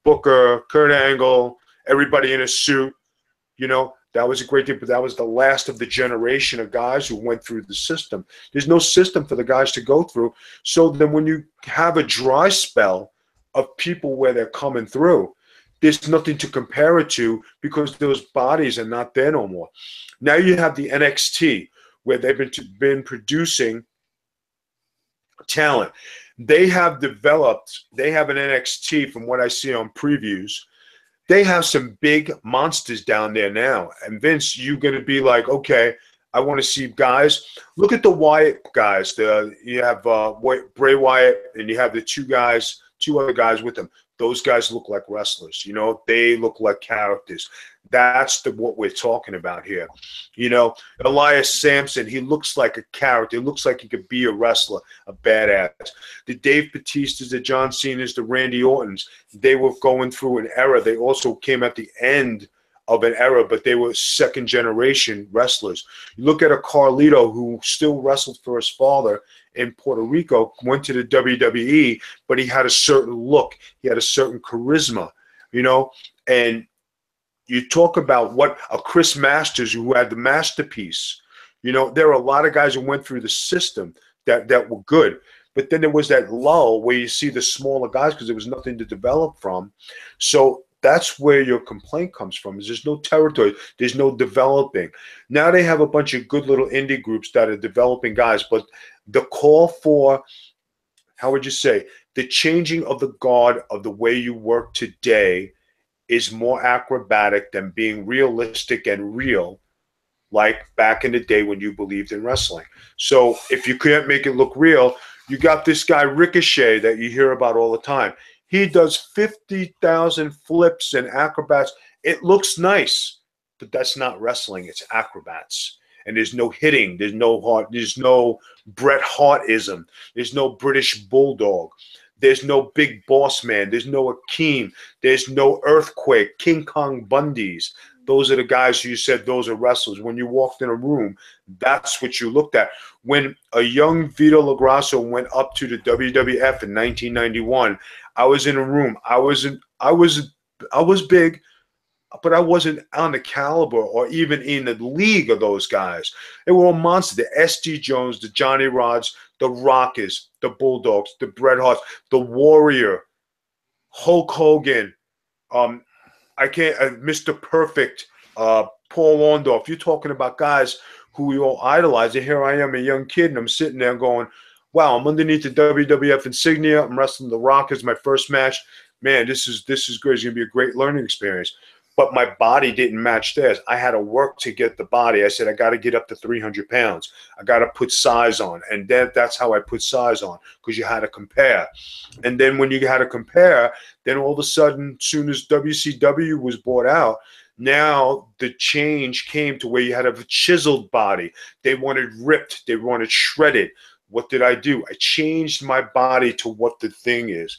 Speaker 1: Booker, Kurt Angle, everybody in a suit, that was a great thing, but that was the last of the generation of guys who went through the system. There's no system for the guys to go through. So then when you have a dry spell of people where they're coming through, there's nothing to compare it to because those bodies are not there no more. Now you have the NXT where they've been producing talent. They have an NXT from what I see on previews. They have some big monsters down there now. And Vince, you're going to be like, okay, I want to see guys. Look at the Wyatt guys. You have Bray Wyatt, and you have the two other guys with them. Those guys look like wrestlers. They look like characters. That's what we're talking about here. Elias Sampson, he looks like a character. He looks like he could be a wrestler, a badass. The Dave Batistas, the John Cena's, the Randy Ortons, they were going through an era. They also came at the end of an era, but they were second-generation wrestlers. You look at a Carlito who still wrestled for his father in Puerto Rico, went to the WWE, but he had a certain look. He had a certain charisma, and you talk about what a Chris Masters who had the masterpiece. There are a lot of guys who went through the system that were good. But then there was that lull where you see the smaller guys because there was nothing to develop from. So that's where your complaint comes from, is there's no territory. There's no developing. Now they have a bunch of good little indie groups that are developing guys. But the call for, how would you say, the changing of the guard of the way you work today is more acrobatic than being realistic and real, like back in the day when you believed in wrestling. So if you can't make it look real, you got this guy Ricochet that you hear about all the time. He does 50,000 flips and acrobats. It looks nice, but that's not wrestling. It's acrobats. And there's no hitting. There's no heart. There's no Bret Hartism. There's no British Bulldog. There's no Big Boss Man. There's no Akeem. There's no Earthquake. King Kong Bundys. Those are the guys who you said those are wrestlers. When you walked in a room, that's what you looked at. When a young Vito LaGrasso went up to the WWF in 1991, I was in a room. I was big, but I wasn't on the caliber or even in the league of those guys. They were all monsters. The S.D. Jones, the Johnny Rods, the Rockers, the Bulldogs, the Bret Harts, the Warrior, Hulk Hogan, Mr. Perfect, Paul Orndorff. You're talking about guys who we all idolize. And here I am, a young kid, and I'm sitting there going, wow, I'm underneath the WWF insignia. I'm wrestling The Rock as my first match. Man, this is great. It's going to be a great learning experience. But my body didn't match theirs. I had to work to get the body. I said, I got to get up to 300 pounds. I got to put size on. And that's how I put size on, because you had to compare. And then when you had to compare, then all of a sudden, as soon as WCW was bought out, now the change came to where you had a chiseled body. They wanted ripped. They wanted shredded. What did I do? I changed my body to what the thing is.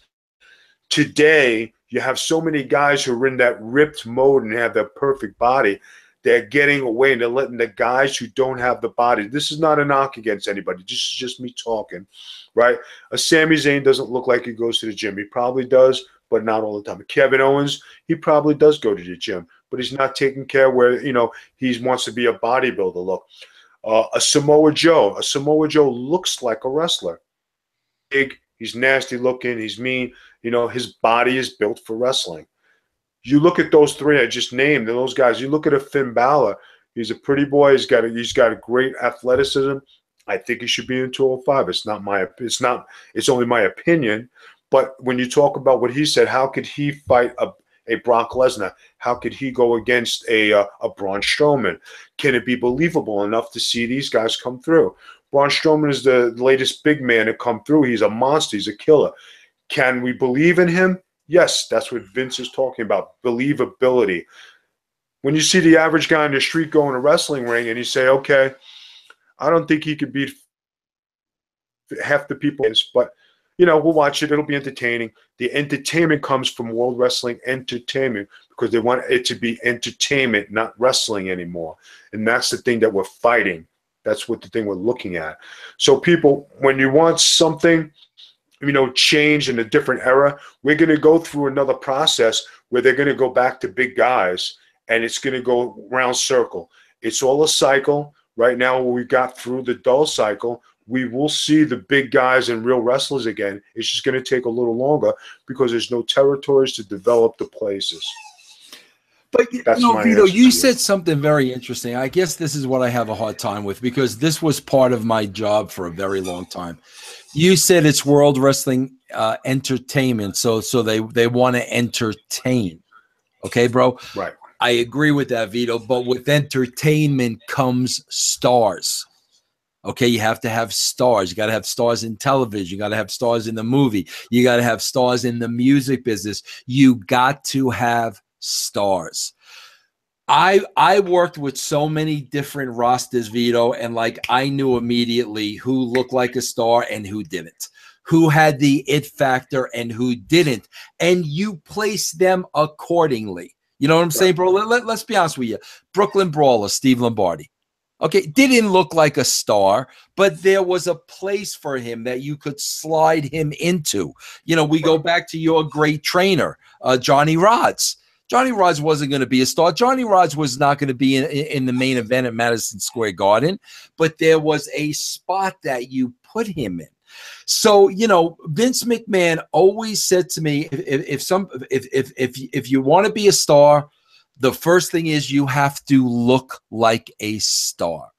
Speaker 1: Today, you have so many guys who are in that ripped mode and have that perfect body. They're getting away and they're letting the guys who don't have the body. This is not a knock against anybody. This is just me talking, right? A Sami Zayn doesn't look like he goes to the gym. He probably does, but not all the time. Kevin Owens, he probably does go to the gym, but he's not taking care where, he wants to be a bodybuilder look. A Samoa Joe looks like a wrestler. Big, he's nasty looking, he's mean. His body is built for wrestling. You look at those three I just named, and those guys. You look at a Finn Balor. He's a pretty boy. He's got a great athleticism. I think he should be in 205. It's only my opinion. But when you talk about what he said, how could he fight a Brock Lesnar? How could he go against a Braun Strowman? Can it be believable enough to see these guys come through? Braun Strowman is the latest big man to come through. He's a monster. He's a killer. Can we believe in him? Yes, that's what Vince is talking about, believability. When you see the average guy on the street go in a wrestling ring and you say, okay, I don't think he could beat half the people, but, we'll watch it. It'll be entertaining. The entertainment comes from World Wrestling Entertainment because they want it to be entertainment, not wrestling anymore. And that's the thing that we're fighting. That's what the thing we're looking at. So people, when you want something, change in a different era, we're going to go through another process where they're going to go back to big guys, and it's going to go round circle. It's all a cycle. Right now, we got through the dull cycle. We will see the big guys and real wrestlers again. It's just going to take a little longer because there's no territories to develop the places.
Speaker 2: But Vito, you said something very interesting. I guess this is what I have a hard time with, because this was part of my job for a very long time. You said it's World Wrestling Entertainment, so they want to entertain. Okay, bro?
Speaker 1: Right.
Speaker 2: I agree with that, Vito, but with entertainment comes stars. Okay, you have to have stars. You got to have stars in television. You got to have stars in the movie. You got to have stars in the music business. You got to have stars. I worked with so many different rosters, Vito, and I knew immediately who looked like a star and who didn't, who had the it factor and who didn't, and you place them accordingly. You know what I'm saying, bro? Let's be honest with you. Brooklyn Brawler, Steve Lombardi. Okay, didn't look like a star, but there was a place for him that you could slide him into. We go back to your great trainer, Johnny Rods. Johnny Rods wasn't going to be a star. Johnny Rods was not going to be in the main event at Madison Square Garden, but there was a spot that you put him in. So, Vince McMahon always said to me, if you want to be a star, the first thing is you have to look like a star.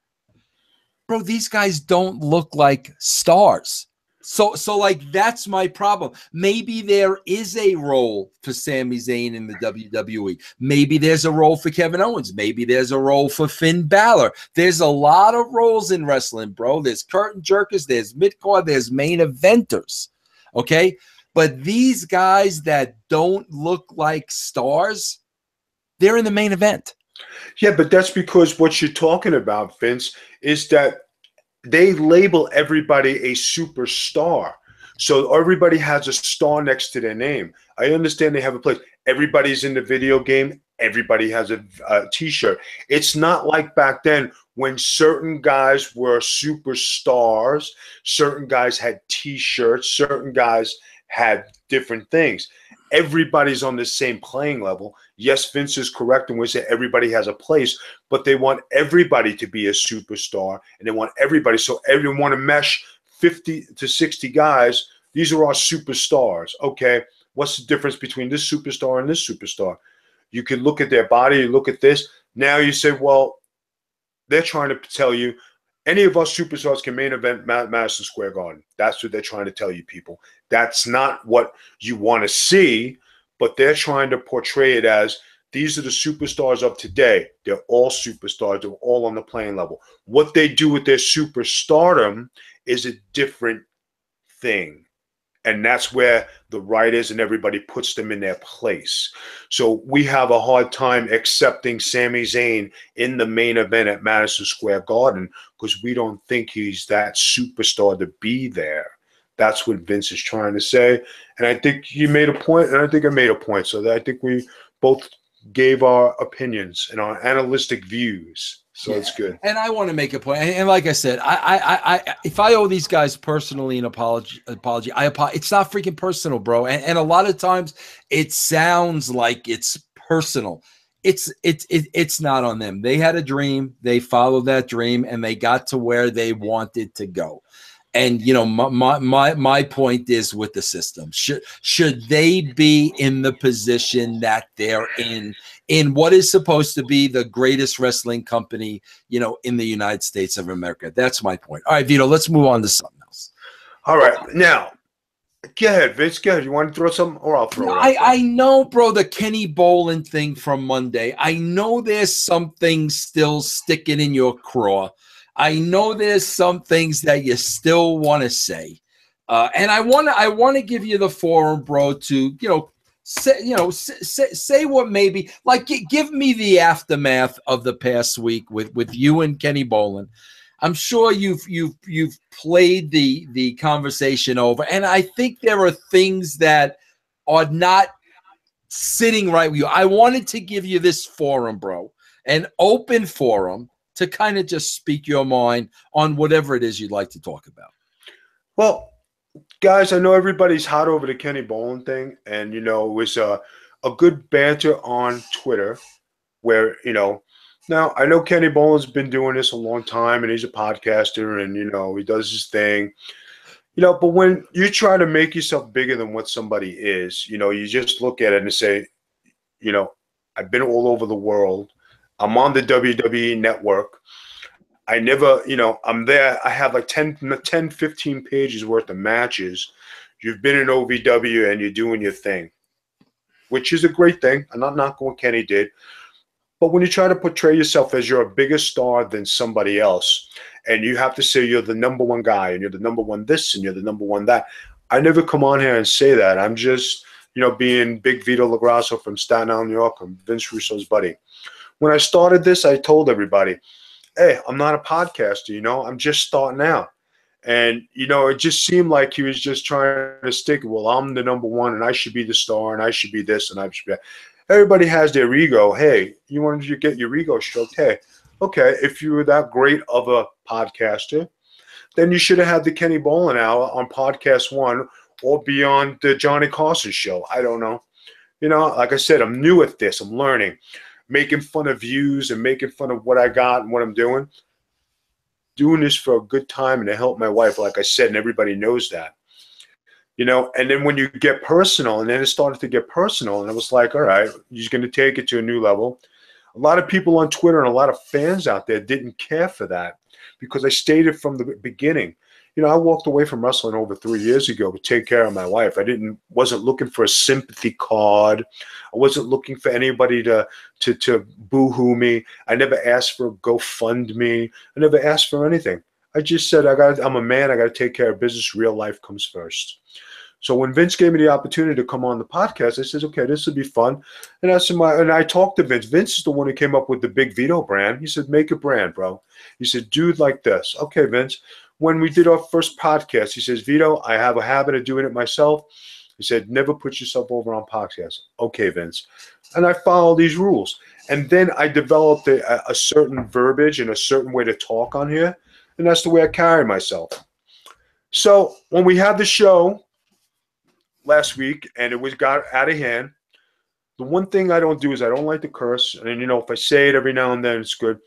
Speaker 2: Bro, these guys don't look like stars. So like that's my problem. Maybe there is a role for Sami Zayn in the WWE. Maybe there's a role for Kevin Owens. Maybe there's a role for Finn Balor. There's a lot of roles in wrestling, bro. There's curtain jerkers, there's mid-card, there's main eventers. Okay? But these guys that don't look like stars, they're in the main event.
Speaker 1: Yeah, but that's because what you're talking about, Vince, is that they label everybody a superstar. So everybody has a star next to their name. I understand they have a place. Everybody's in the video game. Everybody has a T-shirt. It's not like back then when certain guys were superstars, certain guys had T-shirts, certain guys had different things. Everybody's on the same playing level. Yes, Vince is correct when we say everybody has a place, but they want everybody to be a superstar, and they want everybody. So everyone want to mesh 50 to 60 guys. These are our superstars. Okay, what's the difference between this superstar and this superstar? You can look at their body, you look at this. Now you say, well, they're trying to tell you any of us superstars can main event Madison Square Garden. That's what they're trying to tell you, people. That's not what you want to see, but they're trying to portray it as these are the superstars of today. They're all superstars. They're all on the playing level. What they do with their superstardom is a different thing. And that's where the writers and everybody puts them in their place. So we have a hard time accepting Sami Zayn in the main event at Madison Square Garden because we don't think he's that superstar to be there. That's what Vince is trying to say. And I think he made a point, and I think I made a point. So I think we both gave our opinions and our analytic views. So it's good.
Speaker 2: And I want to make a point. And like I said, I if I owe these guys personally an apology, it's not freaking personal, bro. And a lot of times it sounds like it's personal. It's not on them. They had a dream. They followed that dream, and they got to where they wanted to go. And you know, my point is with the system. Should they be in the position that they're in what is supposed to be the greatest wrestling company, you know, in the United States of America? That's my point. All right, Vito, let's move on to something else.
Speaker 1: All right, now go ahead, Vince. Go ahead. You want to throw something, or I'll throw it.
Speaker 2: I know, bro, the Kenny Bolin thing from Monday. I know there's something still sticking in your craw. I know there's some things that you still want to say, and I want to give you the forum, bro, to say what maybe like give me the aftermath of the past week with you and Kenny Bolin. I'm sure you've played the conversation over, and I think there are things that are not sitting right with you. I wanted to give you this forum, bro, an open forum to kind of just speak your mind on whatever it is you'd like to talk about.
Speaker 1: Well, guys, I know everybody's hot over the Kenny Bolin thing, and you know, it was a good banter on Twitter where, you know, now I know Kenny Bolin's been doing this a long time and he's a podcaster and, you know, he does his thing, you know, but when you try to make yourself bigger than what somebody is, you know, you just look at it and say, you know, I've been all over the world. I'm on the WWE network. I never, you know, I'm there. I have like 10, 15 pages worth of matches. You've been in OVW and you're doing your thing, which is a great thing. I'm not knocking what Kenny did. But when you try to portray yourself as you're a bigger star than somebody else, and you have to say you're the number one guy and you're the number one this and you're the number one that, I never come on here and say that. I'm just, you know, being Big Vito LaGrasso from Staten Island, New York. I'm Vince Russo's buddy. When I started this, I told everybody, hey, I'm not a podcaster, you know, I'm just starting out. And, you know, it just seemed like he was just trying to stick, well, I'm the number one and I should be the star and I should be this and I should be that. Everybody has their ego. Hey, you wanted to get your ego stroked. Hey, okay, if you were that great of a podcaster, then you should have had the Kenny Bolin Hour on Podcast One or be on the Johnny Carson show. I don't know. You know, like I said, I'm new at this. I'm learning. Making fun of views and making fun of what I got and what I'm doing. Doing this for a good time and to help my wife, like I said, and everybody knows that. You know, and then when you get personal, and then it started to get personal, and it was like, all right, you're going to take it to a new level. A lot of people on Twitter and a lot of fans out there didn't care for that because I stated from the beginning, I walked away from wrestling over 3 years ago to take care of my wife. Wasn't looking for a sympathy card. I wasn't looking for anybody to boo-hoo me. I never asked for a GoFundMe. I never asked for anything. I just said, I'm a man. I got to take care of business. Real life comes first. So when Vince gave me the opportunity to come on the podcast, I said, okay, this would be fun. And I talked to Vince. Vince is the one who came up with the big Vito brand. He said, make a brand, bro. He said, dude, like this. Okay, Vince. When we did our first podcast, he says, Vito, I have a habit of doing it myself. He said, never put yourself over on podcasts. Okay, Vince. And I follow these rules. And then I developed a certain verbiage and a certain way to talk on here. And that's the way I carry myself. So when we had the show last week and it got out of hand, the one thing I don't do is I don't like to curse. And, if I say it every now and then, it's good.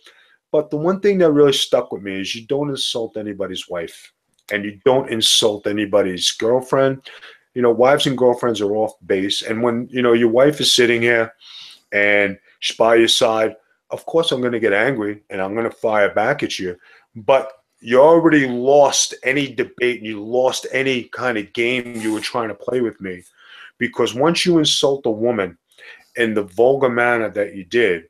Speaker 1: But the one thing that really stuck with me is you don't insult anybody's wife and you don't insult anybody's girlfriend. Wives and girlfriends are off base. And when, your wife is sitting here and she's by your side, of course I'm going to get angry and I'm going to fire back at you. But you already lost any debate and you lost any kind of game you were trying to play with me. Because once you insult a woman in the vulgar manner that you did,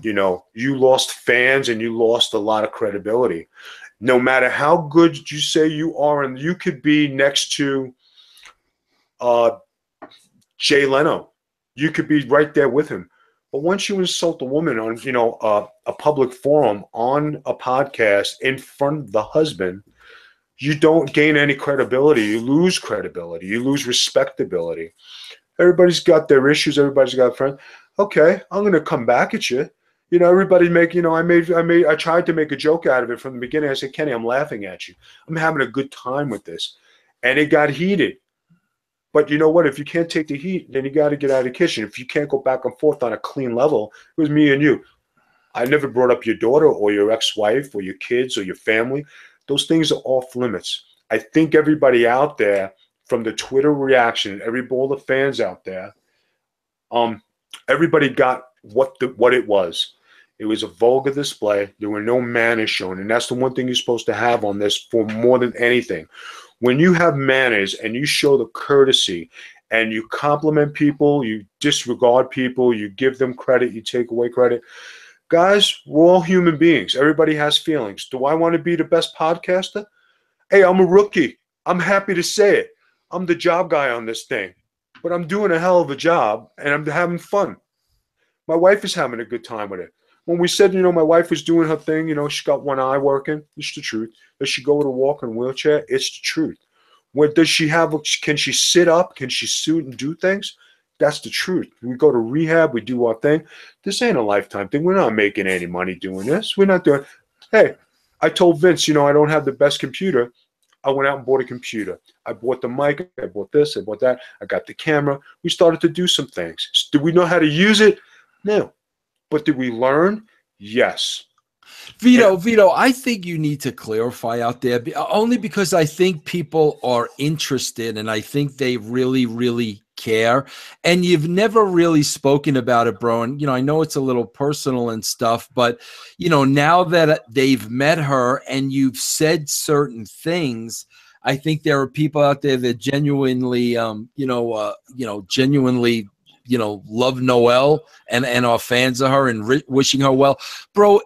Speaker 1: you lost fans and you lost a lot of credibility. No matter how good you say you are, and you could be next to Jay Leno. You could be right there with him. But once you insult a woman on, a public forum, on a podcast, in front of the husband, you don't gain any credibility. You lose credibility. You lose respectability. Everybody's got their issues. Everybody's got friends. Okay, I'm going to come back at you. Everybody I tried to make a joke out of it from the beginning. I said, Kenny, I'm laughing at you. I'm having a good time with this. And it got heated. But you know what? If you can't take the heat, then you got to get out of the kitchen. If you can't go back and forth on a clean level, it was me and you. I never brought up your daughter or your ex-wife or your kids or your family. Those things are off limits. I think everybody out there, from the Twitter reaction, all the fans out there, everybody got what it was. It was a vulgar display. There were no manners shown. And that's the one thing you're supposed to have on this for more than anything. When you have manners and you show the courtesy and you compliment people, you disregard people, you give them credit, you take away credit. Guys, we're all human beings. Everybody has feelings. Do I want to be the best podcaster? Hey, I'm a rookie. I'm happy to say it. I'm the job guy on this thing. But I'm doing a hell of a job and I'm having fun. My wife is having a good time with it. When we said, my wife was doing her thing, she got one eye working. It's the truth. Does she go to walk in a wheelchair? It's the truth. Can she sit up? Can she suit and do things? That's the truth. We go to rehab. We do our thing. This ain't a lifetime thing. We're not making any money doing this. We're not doing. Hey, I told Vince, I don't have the best computer. I went out and bought a computer. I bought the mic. I bought this. I bought that. I got the camera. We started to do some things. Do we know how to use it? No. But did we learn? Yes.
Speaker 2: Vito, I think you need to clarify out there, only because I think people are interested and I think they really, really care. And you've never really spoken about it, bro. And, I know it's a little personal and stuff, but, now that they've met her and you've said certain things, I think there are people out there that genuinely, genuinely love Noelle and are fans of her and wishing her well. Bro,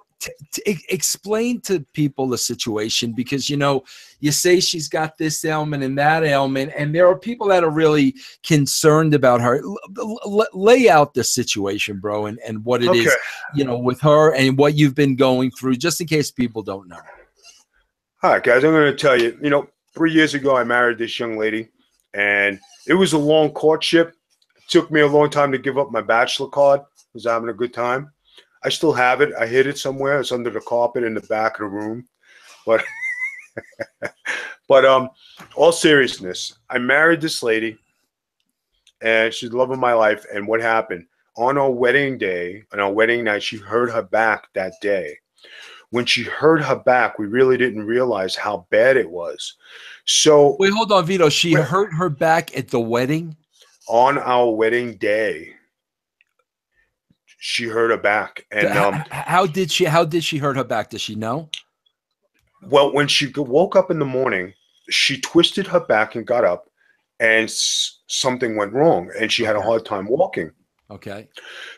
Speaker 2: explain to people the situation, because, you say she's got this ailment and that ailment, and there are people that are really concerned about her. Lay out the situation, bro, and what it is, with her and what you've been going through, just in case people don't know.
Speaker 1: All right, guys, I'm going to tell you, 3 years ago, I married this young lady, and it was a long courtship. Took me a long time to give up my bachelor card. I was having a good time. I still have it. I hid it somewhere. It's under the carpet in the back of the room. But all seriousness, I married this lady, and she's the love of my life. And what happened? On our wedding day, on our wedding night, she hurt her back that day. When she hurt her back, we really didn't realize how bad it was. So
Speaker 2: wait, hold on, Vito. She hurt her back at the wedding?
Speaker 1: On our wedding day, she hurt her back. And
Speaker 2: how did she hurt her back? Does she know?
Speaker 1: Well, when she woke up in the morning, she twisted her back and got up, and something went wrong, and she had a hard time walking.
Speaker 2: Okay.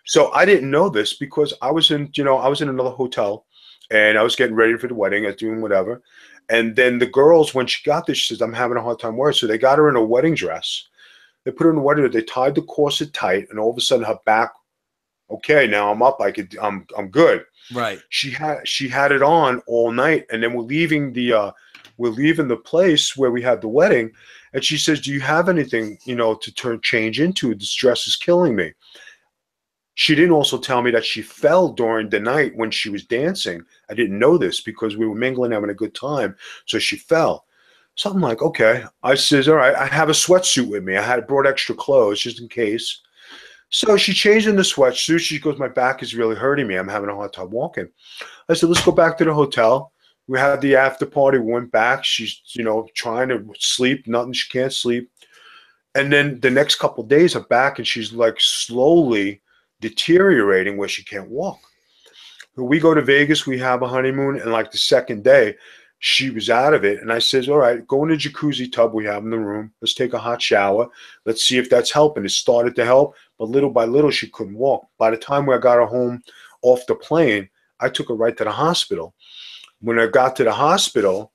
Speaker 1: So I didn't know this because I was in, I was in another hotel, and I was getting ready for the wedding. I was doing whatever. And then the girls, when she got this, she says, I'm having a hard time wearing. So they got her in a wedding dress. They put her in a wedding dress. They tied the corset tight, and all of a sudden her back, okay, now I'm up. I'm good.
Speaker 2: Right.
Speaker 1: She had it on all night, and then we're leaving the place where we had the wedding, and she says, do you have anything, to change into? This dress is killing me. She didn't also tell me that she fell during the night when she was dancing. I didn't know this because we were mingling, having a good time. So she fell. So I'm like, okay. I says, all right, I have a sweatsuit with me. I had brought extra clothes just in case. So she changed into sweatsuit. She goes, my back is really hurting me. I'm having a hard time walking. I said, let's go back to the hotel. We had the after party. We went back. She's, trying to sleep. Nothing. She can't sleep. And then the next couple of days, her back, and she's like slowly deteriorating where she can't walk. We go to Vegas, we have a honeymoon, and like the second day, she was out of it. And I says, all right, go in the jacuzzi tub we have in the room. Let's take a hot shower. Let's see if that's helping. It started to help, but little by little, she couldn't walk. By the time I got her home off the plane, I took her right to the hospital. When I got to the hospital,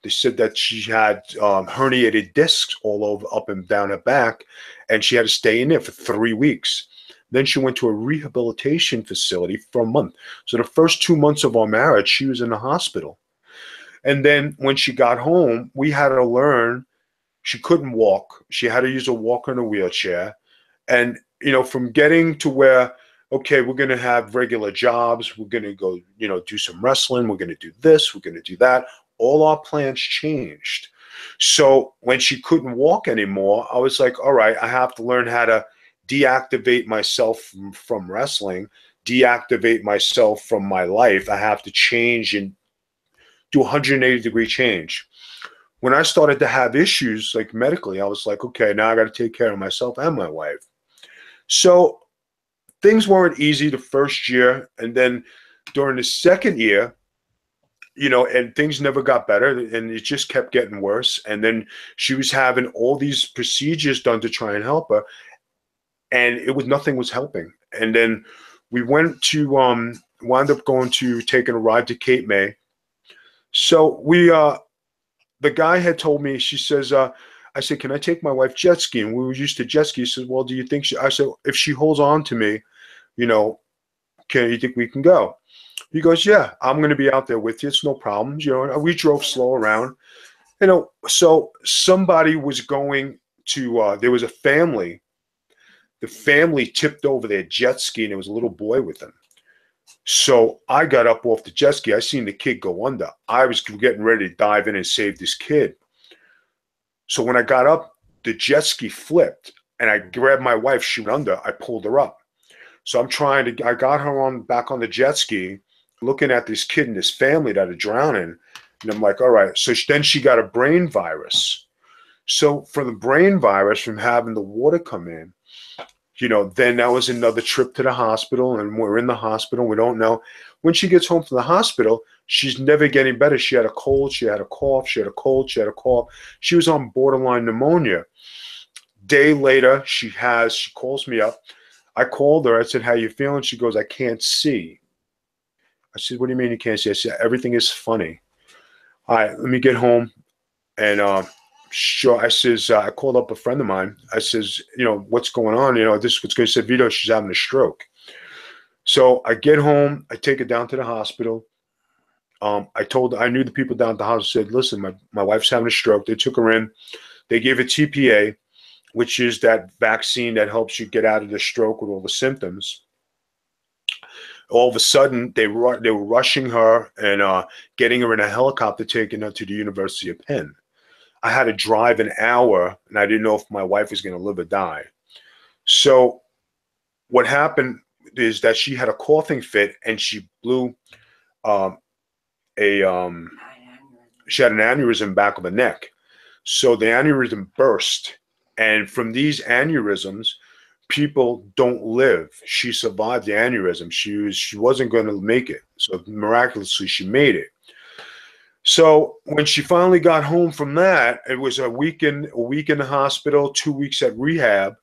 Speaker 1: they said that she had herniated discs all over, up and down her back, and she had to stay in there for 3 weeks. Then she went to a rehabilitation facility for a month. So the first 2 months of our marriage, she was in the hospital. And then when she got home, we had to learn she couldn't walk. She had to use a walker and a wheelchair. And, from getting to where, okay, we're going to have regular jobs. We're going to go, do some wrestling. We're going to do this. We're going to do that. All our plans changed. So when she couldn't walk anymore, I was like, all right, I have to learn how to deactivate myself from wrestling, deactivate myself from my life. I have to change and do a 180-degree change. When I started to have issues, like medically, I was like, okay, now I got to take care of myself and my wife. So things weren't easy the first year. And then during the second year, and things never got better, and it just kept getting worse. And then she was having all these procedures done to try and help her, and nothing was helping. And then we went to wound up going to taking a ride to Cape May. So the guy had told me, she says, I said, can I take my wife jet skiing? We were used to jet ski. He says, well, do you think I said, if she holds on to me, can you think we can go? He goes, yeah, I'm going to be out there with you. It's no problem. We drove slow around, so somebody was going to, there was a family. The family tipped over their jet ski, and there was a little boy with them. So I got up off the jet ski. I seen the kid go under. I was getting ready to dive in and save this kid. So when I got up, the jet ski flipped, and I grabbed my wife. She went under. I pulled her up. So I got her back on the jet ski, looking at this kid and this family that are drowning. And I'm like, all right. So then she got a brain virus. So from the brain virus, from having the water come in, then that was another trip to the hospital, and we're in the hospital. We don't know. When she gets home from the hospital, she's never getting better. She had a cold. She had a cough. She had a cold. She had a cough. She was on borderline pneumonia. Day later, she calls me up. I called her. I said, how you feeling? She goes, I can't see. I said, what do you mean you can't see? I said, everything is funny. All right, let me get home. And sure, I says, I called up a friend of mine. I says, what's going on? This is what's going to say, Vito, she's having a stroke. So I get home. I take her down to the hospital. I knew the people down at the hospital, said, listen, my wife's having a stroke. They took her in. They gave her TPA, which is that vaccine that helps you get out of the stroke with all the symptoms. All of a sudden, they were rushing her and getting her in a helicopter, taking her to the University of Penn. I had to drive an hour, and I didn't know if my wife was going to live or die. So what happened is that she had a coughing fit, and she blew she had an aneurysm back of the neck. So the aneurysm burst, and from these aneurysms, people don't live. She survived the aneurysm. She wasn't going to make it. So miraculously, she made it. So when she finally got home from that, it was a week in the hospital, 2 weeks at rehab,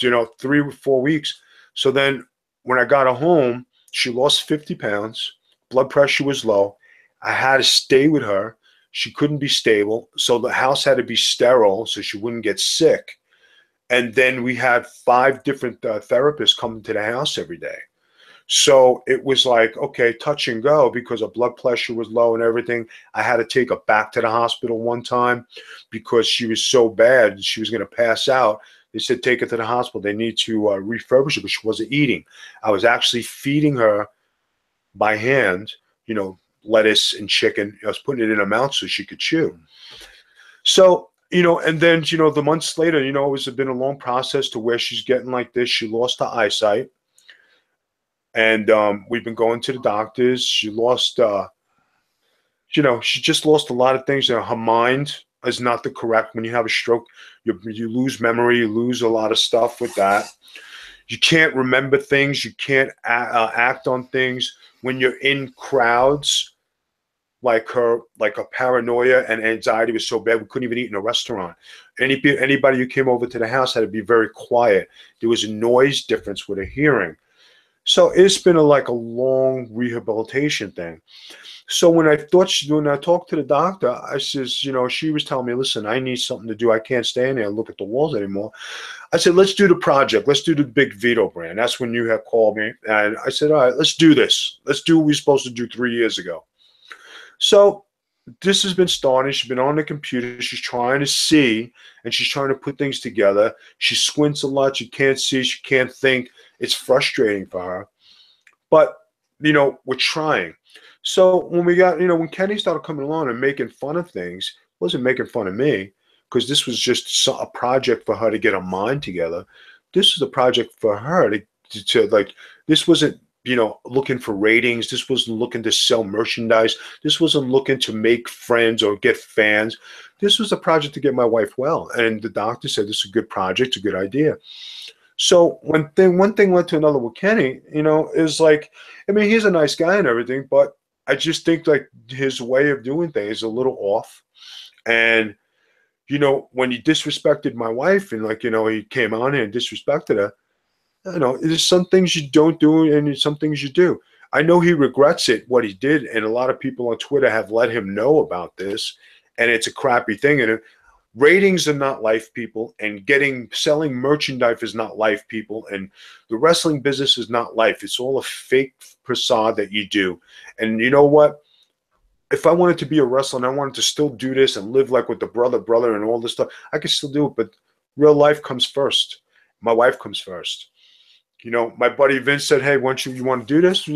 Speaker 1: 3 or 4 weeks. So then when I got her home, she lost 50 pounds. Blood pressure was low. I had to stay with her. She couldn't be stable. So the house had to be sterile so she wouldn't get sick. And then we had 5 different therapists coming to the house every day. So it was like, okay, touch and go, because her blood pressure was low and everything. I had to take her back to the hospital one time because she was so bad. She was going to pass out. They said, take her to the hospital. They need to refurbish her, but she wasn't eating. I was actually feeding her by hand, lettuce and chicken. I was putting it in her mouth so she could chew. So, and then, the months later, it's been a long process to where she's getting like this. She lost her eyesight. And we've been going to the doctors. She lost, she just lost a lot of things. Her mind is not the correct. When you have a stroke, you lose memory. You lose a lot of stuff with that. You can't remember things. You can't act on things. When you're in crowds, like her paranoia and anxiety was so bad, we couldn't even eat in a restaurant. Anybody who came over to the house had to be very quiet. There was a noise difference with her hearing. So it's been a long rehabilitation thing. So when I talked to the doctor, I says, she was telling me, listen, I need something to do. I can't stay in there and look at the walls anymore. I said, let's do the project. Let's do the big Vito brand. That's when you had called me. And I said, all right, let's do this. Let's do what we were supposed to do 3 years ago. So this has been starting. She's been on the computer. She's trying to see, and she's trying to put things together. She squints a lot. She can't see. She can't think. It's frustrating for her. But, we're trying. So when when Kenny started coming along and making fun of things, wasn't making fun of me, because this was just a project for her to get her mind together. This was a project for her to this wasn't, looking for ratings. This wasn't looking to sell merchandise. This wasn't looking to make friends or get fans. This was a project to get my wife well. And the doctor said, this is a good project, a good idea. So one thing led to another with Kenny, is he's a nice guy and everything, but I just think his way of doing things is a little off. And, when he disrespected my wife and he came on here and disrespected her, there's some things you don't do and some things you do. I know he regrets it, what he did. And a lot of people on Twitter have let him know about this, and it's a crappy thing. And ratings are not life, people, and selling merchandise is not life, people, and the wrestling business is not life. It's all a fake facade that you do. And you know what? If I wanted to be a wrestler and I wanted to still do this and live with the brother and all this stuff, I could still do it, but real life comes first. My wife comes first. My buddy Vince said, hey, you want to do this?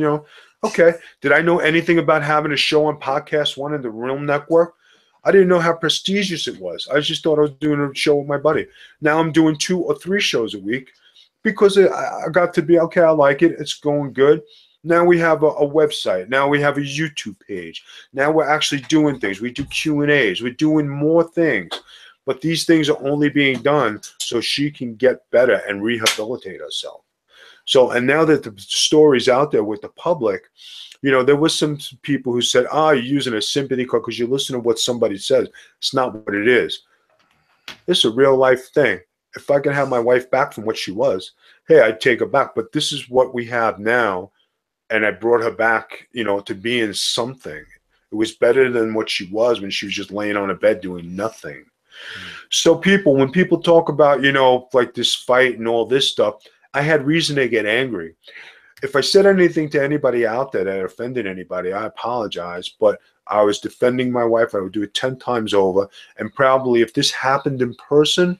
Speaker 1: Okay. Did I know anything about having a show on Podcast One and the Realm Network? I didn't know how prestigious it was. I just thought I was doing a show with my buddy. Now I'm doing 2 or 3 shows a week because I got to be, okay, I like it. It's going good. Now we have a website. Now we have a YouTube page. Now we're actually doing things. We do Q&As. We're doing more things. But these things are only being done so she can get better and rehabilitate herself. So, and now that the story's out there with the public, there was some people who said, you're using a sympathy card because you listen to what somebody says. It's not what it is. It's a real life thing. If I can have my wife back from what she was, hey, I'd take her back. But this is what we have now. And I brought her back, to being something. It was better than what she was when she was just laying on a bed doing nothing. So when people talk about, this fight and all this stuff, I had reason to get angry. If I said anything to anybody out there that offended anybody, I apologize. But I was defending my wife. I would do it 10 times over. And probably if this happened in person,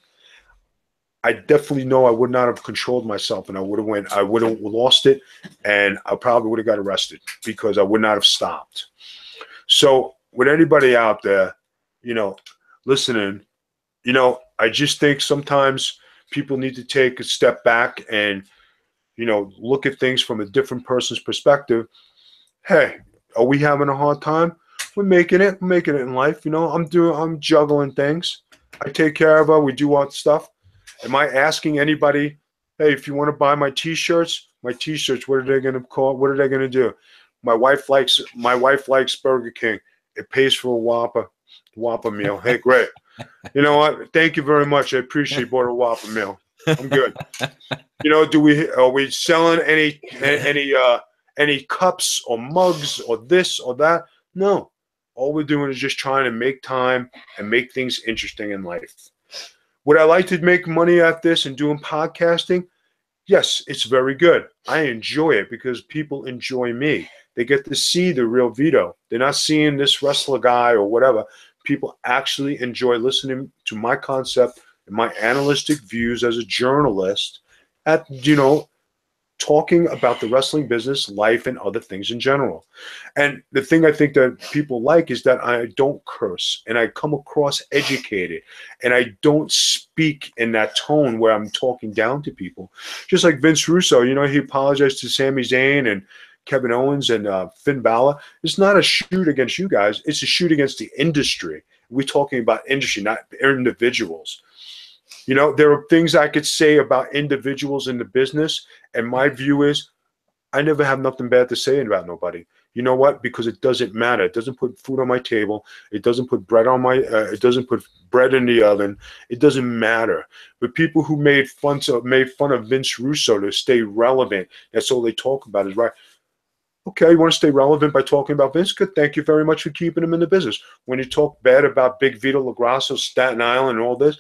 Speaker 1: I definitely know I would not have controlled myself, and I would have lost it, and I probably would have got arrested because I would not have stopped. So with anybody out there, listening, I just think sometimes people need to take a step back and, look at things from a different person's perspective. Hey, are we having a hard time? We're making it. We're making it in life. I'm juggling things. I take care of her. We do our stuff. Am I asking anybody, hey, if you want to buy my T-shirts, what are they going to call? What are they going to do? My wife likes Burger King. It pays for a Whopper meal. Hey, great. You know what? Thank you very much. I appreciate you bought a Whopper meal. I'm good. You know, are we selling any cups or mugs or this or that? No. All we're doing is just trying to make time and make things interesting in life. Would I like to make money at this and doing podcasting? Yes, it's very good. I enjoy it because people enjoy me. They get to see the real Vito. They're not seeing this wrestler guy or whatever. People actually enjoy listening to my concept and my analytic views as a journalist at, talking about the wrestling business, life, and other things in general. And the thing I think that people like is that I don't curse and I come across educated and I don't speak in that tone where I'm talking down to people. Just like Vince Russo, he apologized to Sami Zayn and Kevin Owens and Finn Balor. It's not a shoot against you guys. It's a shoot against the industry. We're talking about industry, not individuals. There are things I could say about individuals in the business, and my view is I never have nothing bad to say about nobody. You know what? Because it doesn't matter. It doesn't put food on my table. It doesn't put bread on it doesn't put bread in the oven. It doesn't matter. But people who made fun of Vince Russo to stay relevant, that's all they talk about is right. Okay, you want to stay relevant by talking about Vince? Good. Thank you very much for keeping him in the business. When you talk bad about Big Vito LaGrasso, Staten Island, and all this,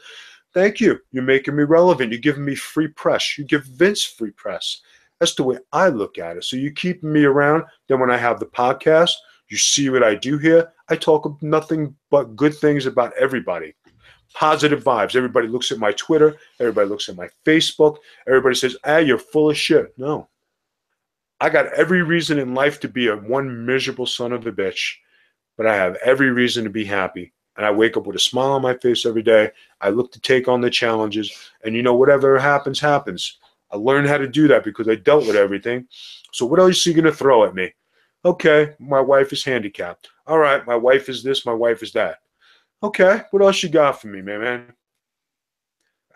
Speaker 1: thank you. You're making me relevant. You're giving me free press. You give Vince free press. That's the way I look at it. So you keep me around. Then when I have the podcast, you see what I do here. I talk nothing but good things about everybody. Positive vibes. Everybody looks at my Twitter. Everybody looks at my Facebook. Everybody says, you're full of shit. No. I got every reason in life to be one miserable son of a bitch, but I have every reason to be happy. And I wake up with a smile on my face every day. I look to take on the challenges. And whatever happens, happens. I learned how to do that because I dealt with everything. So what else are you going to throw at me? Okay, my wife is handicapped. All right, my wife is this, my wife is that. Okay, what else you got for me, man?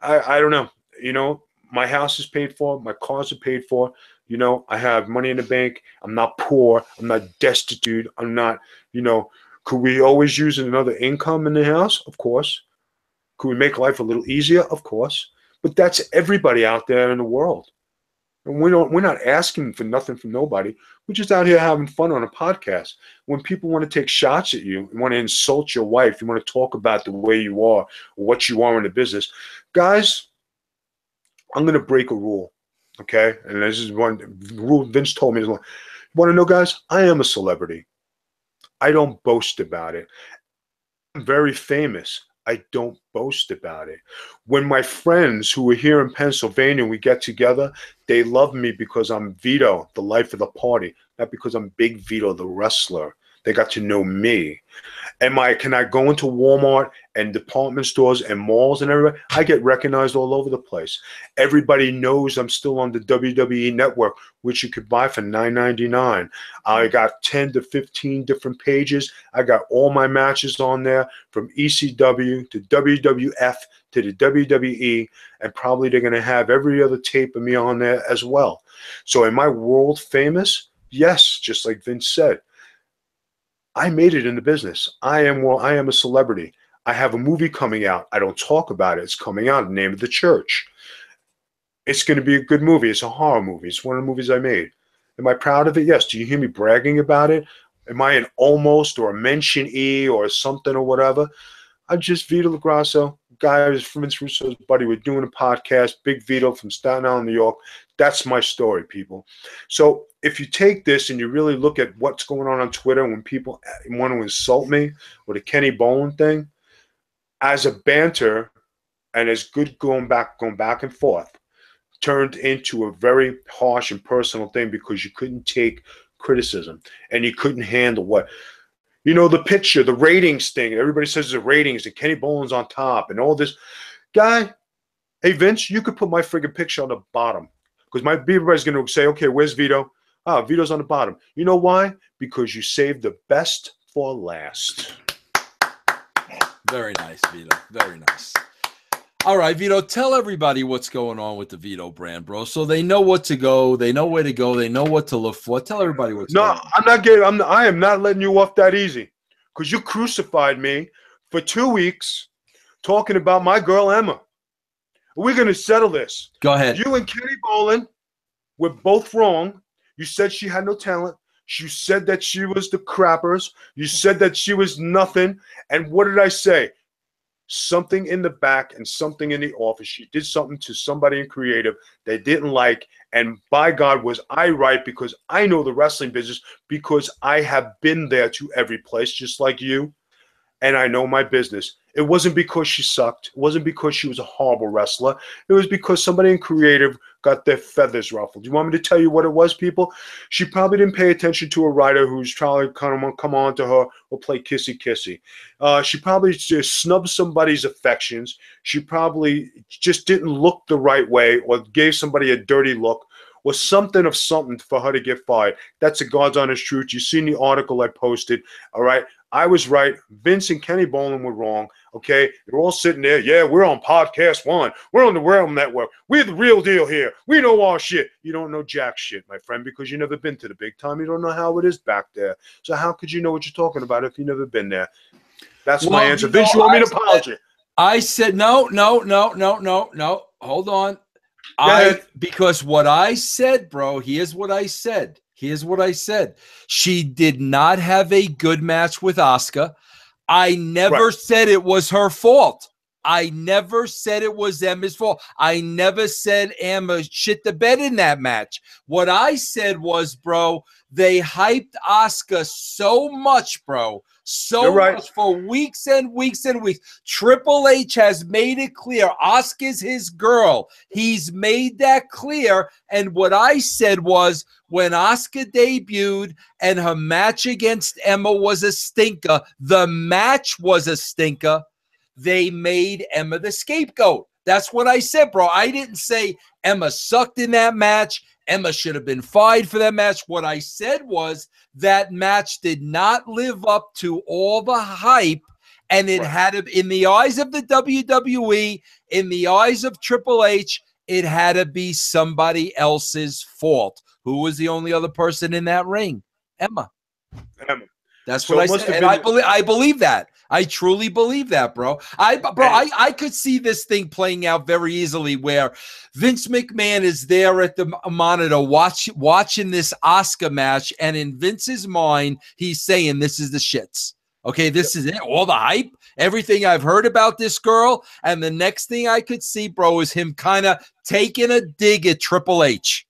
Speaker 1: I don't know. My house is paid for. My cars are paid for. I have money in the bank. I'm not poor. I'm not destitute. I'm not, could we always use another income in the house? Of course. Could we make life a little easier? Of course. But that's everybody out there in the world. And we're not asking for nothing from nobody. We're just out here having fun on a podcast. When people want to take shots at you, want to insult your wife, you want to talk about the way you are, or what you are in the business, guys, I'm going to break a rule. Okay? And this is one rule Vince told me. You want to know, guys? I am a celebrity. I don't boast about it. I'm very famous. I don't boast about it. When my friends who are here in Pennsylvania, we get together, they love me because I'm Vito, the life of the party, not because I'm Big Vito, the wrestler. They got to know me. Can I go into Walmart and department stores and malls and everywhere? I get recognized all over the place. Everybody knows I'm still on the WWE network, which you could buy for $9.99. I got 10 to 15 different pages. I got all my matches on there from ECW to WWF to the WWE, and probably they're going to have every other tape of me on there as well. So am I world famous? Yes, just like Vince said. I made it in the business. I am a celebrity. I have a movie coming out. I don't talk about it. It's coming out. The Name of the Church. It's going to be a good movie. It's a horror movie. It's one of the movies I made. Am I proud of it? Yes. Do you hear me bragging about it? Am I an almost or a mention E or something or whatever? I'm just Vito LaGrasso, guy who's from Vince Russo's buddy. We're doing a podcast. Big Vito from Staten Island, New York. That's my story, people. So if you take this and you really look at what's going on Twitter when people want to insult me or the Kenny Bolin thing, as a banter and as good going back and forth, turned into a very harsh and personal thing because you couldn't take criticism and you couldn't handle the picture, the ratings thing. Everybody says the ratings and Kenny Bolin's on top and all this. Guy, hey, Vince, you could put my friggin' picture on the bottom because everybody's going to say, okay, where's Vito? Ah, Vito's on the bottom. You know why? Because you saved the best for last.
Speaker 2: Very nice, Vito. Very nice. All right, Vito, tell everybody what's going on with the Vito brand, bro. So they know what to go, they know where to go, they know what to look for. Tell everybody what's going on.
Speaker 1: I'm not getting. I am not letting you off that easy, because you crucified me for 2 weeks talking about my girl Emma. We're gonna settle this.
Speaker 2: Go ahead.
Speaker 1: You and Kenny Bolin were both wrong. You said she had no talent. You said that she was the crappers. You said that she was nothing. And what did I say? Something in the back and something in the office. She did something to somebody in creative they didn't like. And by God, was I right, because I know the wrestling business, because I have been there to every place, just like you. And I know my business. It wasn't because she sucked. It wasn't because she was a horrible wrestler. It was because somebody in creative got their feathers ruffled. You want me to tell you what it was, people? She probably didn't pay attention to a writer who's trying to come on to her or play kissy-kissy. She probably just snubbed somebody's affections. She probably just didn't look the right way, or gave somebody a dirty look, or something for her to get fired. That's a God's honest truth. You've seen the article I posted, all right? I was right. Vince and Kenny Bolin were wrong, okay? They're all sitting there. Yeah, we're on Podcast One. We're on the Realm Network. We're the real deal here. We know our shit. You don't know jack shit, my friend, because you've never been to the big time. You don't know how it is back there. So how could you know what you're talking about if you've never been there? That's my answer. Vince, you want me to apologize?
Speaker 2: I said, no. Hold on. Because what I said, bro, here's what I said. She did not have a good match with Asuka. I never said it was her fault. I never said it was Emma's fault. I never said Emma shit the bed in that match. What I said was, bro, they hyped Asuka so much, bro. So much for weeks and weeks and weeks. Triple H has made it clear Asuka's his girl. He's made that clear. And what I said was, when Asuka debuted and her match against Emma was a stinker, the match was a stinker, they made Emma the scapegoat. That's what I said, bro. I didn't say Emma sucked in that match. Emma should have been fired for that match. What I said was that match did not live up to all the hype, and it had to, in the eyes of the WWE, in the eyes of Triple H, it had to be somebody else's fault. Who was the only other person in that ring? Emma. That's what I said. And I believe that. I truly believe that, bro. I could see this thing playing out very easily, where Vince McMahon is there at the monitor watching this Asuka match, and in Vince's mind, he's saying, this is the shits. Okay, this is it. All the hype, everything I've heard about this girl. And the next thing I could see, bro, is him kind of taking a dig at Triple H.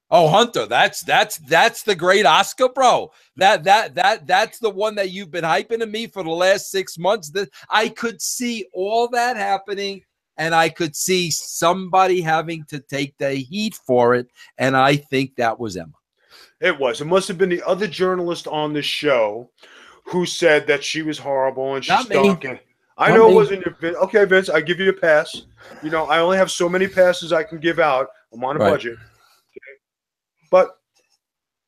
Speaker 2: Oh, Hunter, that's the great Asuka, bro. That's the one that you've been hyping to me for the last 6 months. That I could see all that happening, and I could see somebody having to take the heat for it. And I think that was Emma.
Speaker 1: It was. It must have been the other journalist on the show who said that she was horrible and she's stalking. I know it wasn't your Vince. Okay, Vince, I give you a pass. You know, I only have so many passes I can give out. I'm on a budget. But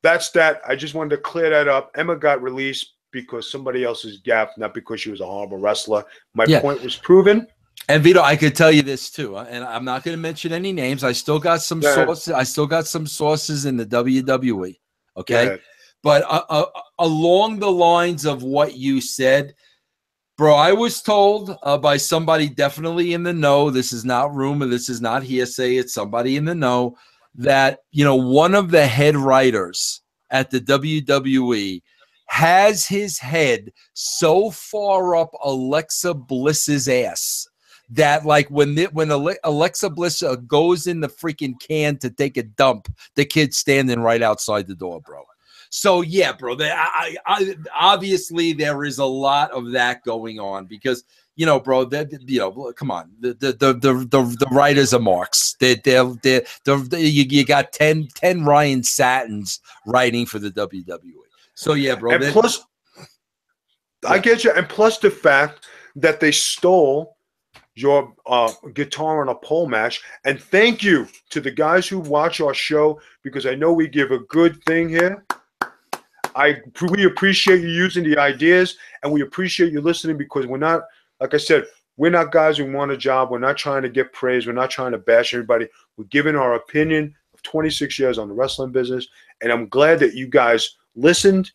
Speaker 1: that's that. I just wanted to clear that up. Emma got released because somebody else's gaff, not because she was a horrible wrestler. My point was proven.
Speaker 2: And Vito, I could tell you this too, and I'm not going to mention any names. I still got some sources. I still got some sources in the WWE. Okay, but along the lines of what you said, bro, I was told by somebody definitely in the know. This is not rumor. This is not hearsay. It's somebody in the know, that, you know, one of the head writers at the WWE has his head so far up Alexa Bliss's ass that, like, when Alexa Bliss goes in the freaking can to take a dump, the kid's standing right outside the door, bro. So yeah, bro, obviously there is a lot of that going on, because, you know, bro, come on, the writers are marks. You got 10 Ryan Satins writing for the WWE. So yeah, bro.
Speaker 1: And plus, I get you. And plus the fact that they stole your guitar on a pole match. And thank you to the guys who watch our show, because I know we give a good thing here. We appreciate you using the ideas, and we appreciate you listening, because we're not, like I said, We're not guys who want a job. We're not trying to get praise. We're not trying to bash everybody. We're giving our opinion of 26 years on the wrestling business. And I'm glad that you guys listened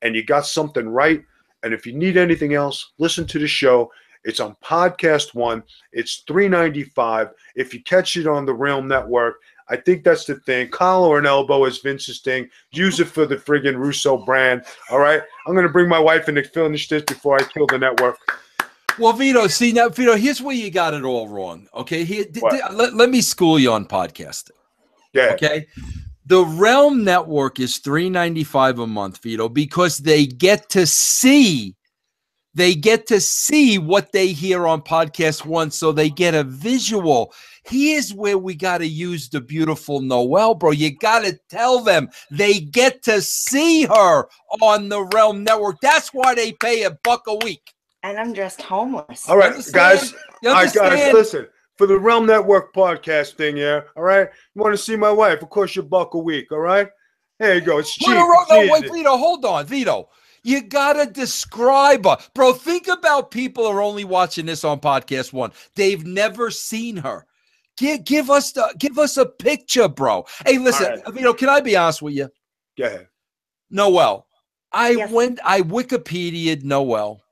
Speaker 1: and you got something right. And if you need anything else, listen to the show. It's on Podcast One. It's $3.95. If you catch it on the Realm Network, I think that's the thing. Collar and elbow is Vince's thing. Use it for the friggin' Russo brand. All right? I'm going to bring my wife in to finish this before I kill the network.
Speaker 2: Well, Vito, see now, Vito, here's where you got it all wrong. Okay, let me school you on podcasting.
Speaker 1: Yeah.
Speaker 2: Okay, the Realm Network is $3.95 a month, Vito, because they get to see what they hear on Podcast One, so they get a visual. Here's where we got to use the beautiful Noelle, bro. You got to tell them they get to see her on the Realm Network. That's why they pay $1 a week.
Speaker 3: And I'm just homeless.
Speaker 1: All right, guys. All right, guys, listen. For the Realm Network podcast thing here, all right? You want to see my wife? Of course, $1 a week, all right? There you go. It's cheap.
Speaker 2: No, wait, Vito, hold on. Vito, you got to describe her. Bro, think about people who are only watching this on Podcast One. They've never seen her. Give us a picture, bro. Hey, listen, right. Vito, can I be honest with you?
Speaker 1: Go ahead.
Speaker 2: Noelle, I Wikipedia'd Noelle.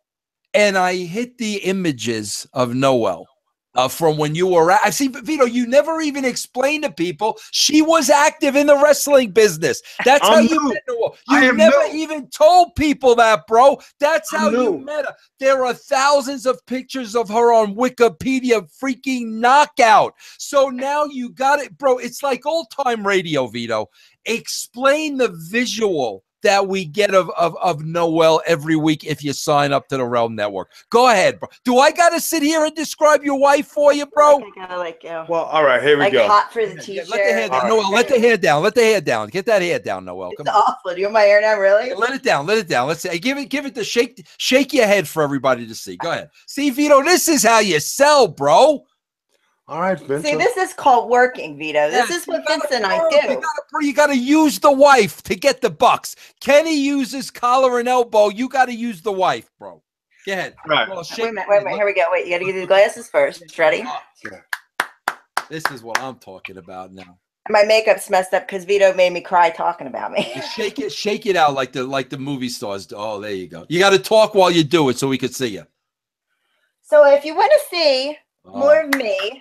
Speaker 2: And I hit the images of Noelle from when you were at. See, Vito, you never even explained to people she was active in the wrestling business. That's how you met Noelle. You never even told people that, bro. That's how you met her. There are thousands of pictures of her on Wikipedia, freaking knockout. So now you got it, bro. It's like old-time radio, Vito. Explain the visual that we get of Noelle every week if you sign up to the Realm Network. Go ahead, bro. Do I got to sit here and describe your wife for you, bro?
Speaker 3: I gotta
Speaker 1: Well, all right, here we go.
Speaker 3: Hot for the t-shirt.
Speaker 2: Let the hair down. Noelle, let the hair down. Let the hair down. Get that hair down, Noelle.
Speaker 3: Come on. Awful. Do you want my hair down, really?
Speaker 2: Let it down. Let it down. Let's say, give it the shake your head for everybody to see. Go ahead. See, Vito, this is how you sell, bro.
Speaker 1: All right, Vince.
Speaker 3: See, this is called working, Vito. This is what Vince and I do.
Speaker 2: You got to use the wife to get the bucks. Kenny uses collar and elbow. You got to use the wife, bro. Go ahead.
Speaker 1: Right.
Speaker 3: Well, wait a minute. Here we go. Wait, you got to get the glasses first. Ready?
Speaker 1: Yeah.
Speaker 2: This is what I'm talking about now.
Speaker 3: My makeup's messed up because Vito made me cry talking about me.
Speaker 2: Shake it out like the movie stars. Oh, there you go. You got to talk while you do it so we could see you.
Speaker 3: So if you want to see more of me,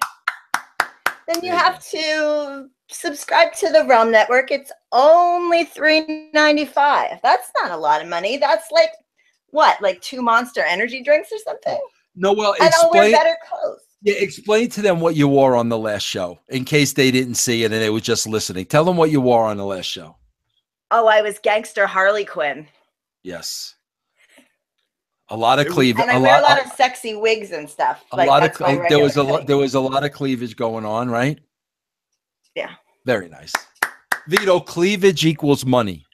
Speaker 3: then you have to subscribe to the Realm Network. It's only $3.95. That's not a lot of money. That's like what, like 2 Monster Energy drinks or something?
Speaker 2: No, well,
Speaker 3: and I'll wear better clothes.
Speaker 2: Yeah, explain to them what you wore on the last show in case they didn't see it and they were just listening. Tell them what you wore on the last show.
Speaker 3: Oh, I was Gangster Harley Quinn.
Speaker 2: Yes. A lot of cleavage.
Speaker 3: And I wear a lot of sexy wigs and stuff.
Speaker 2: There was a lot of cleavage going on, right?
Speaker 3: Yeah.
Speaker 2: Very nice. Vito, cleavage equals money.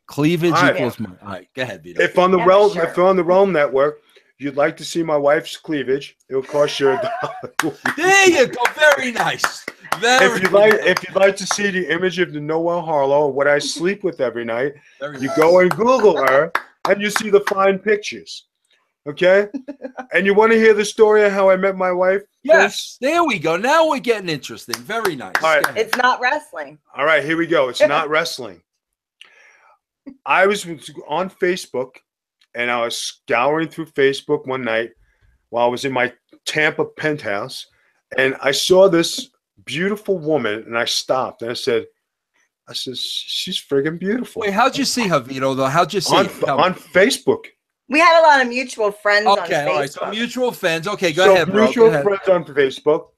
Speaker 2: Cleavage equals money. All right, go ahead, Vito.
Speaker 1: If on the Realm Network, you'd like to see my wife's cleavage, it will cost you $1.
Speaker 2: There you go. Very nice.
Speaker 1: If you'd like to see the image of the Noelle Harlow, what I sleep with every night, you go and Google her and you see the fine pictures. Okay? And you want to hear the story of how I met my wife?
Speaker 2: Yes. There we go. Now we're getting interesting. Very nice.
Speaker 1: All right.
Speaker 3: It's not wrestling.
Speaker 1: All right, here we go. It's not wrestling. I was on Facebook, and I was scouring through Facebook one night while I was in my Tampa penthouse, and I saw this beautiful woman, and I stopped, and I said, she's friggin' beautiful.
Speaker 2: Wait, how'd you see her, Vito, though? How'd you see her?
Speaker 1: On Facebook.
Speaker 3: We had a lot of mutual friends on Facebook.
Speaker 2: All right, so mutual friends. Okay, go ahead, bro.
Speaker 1: Mutual friends on Facebook.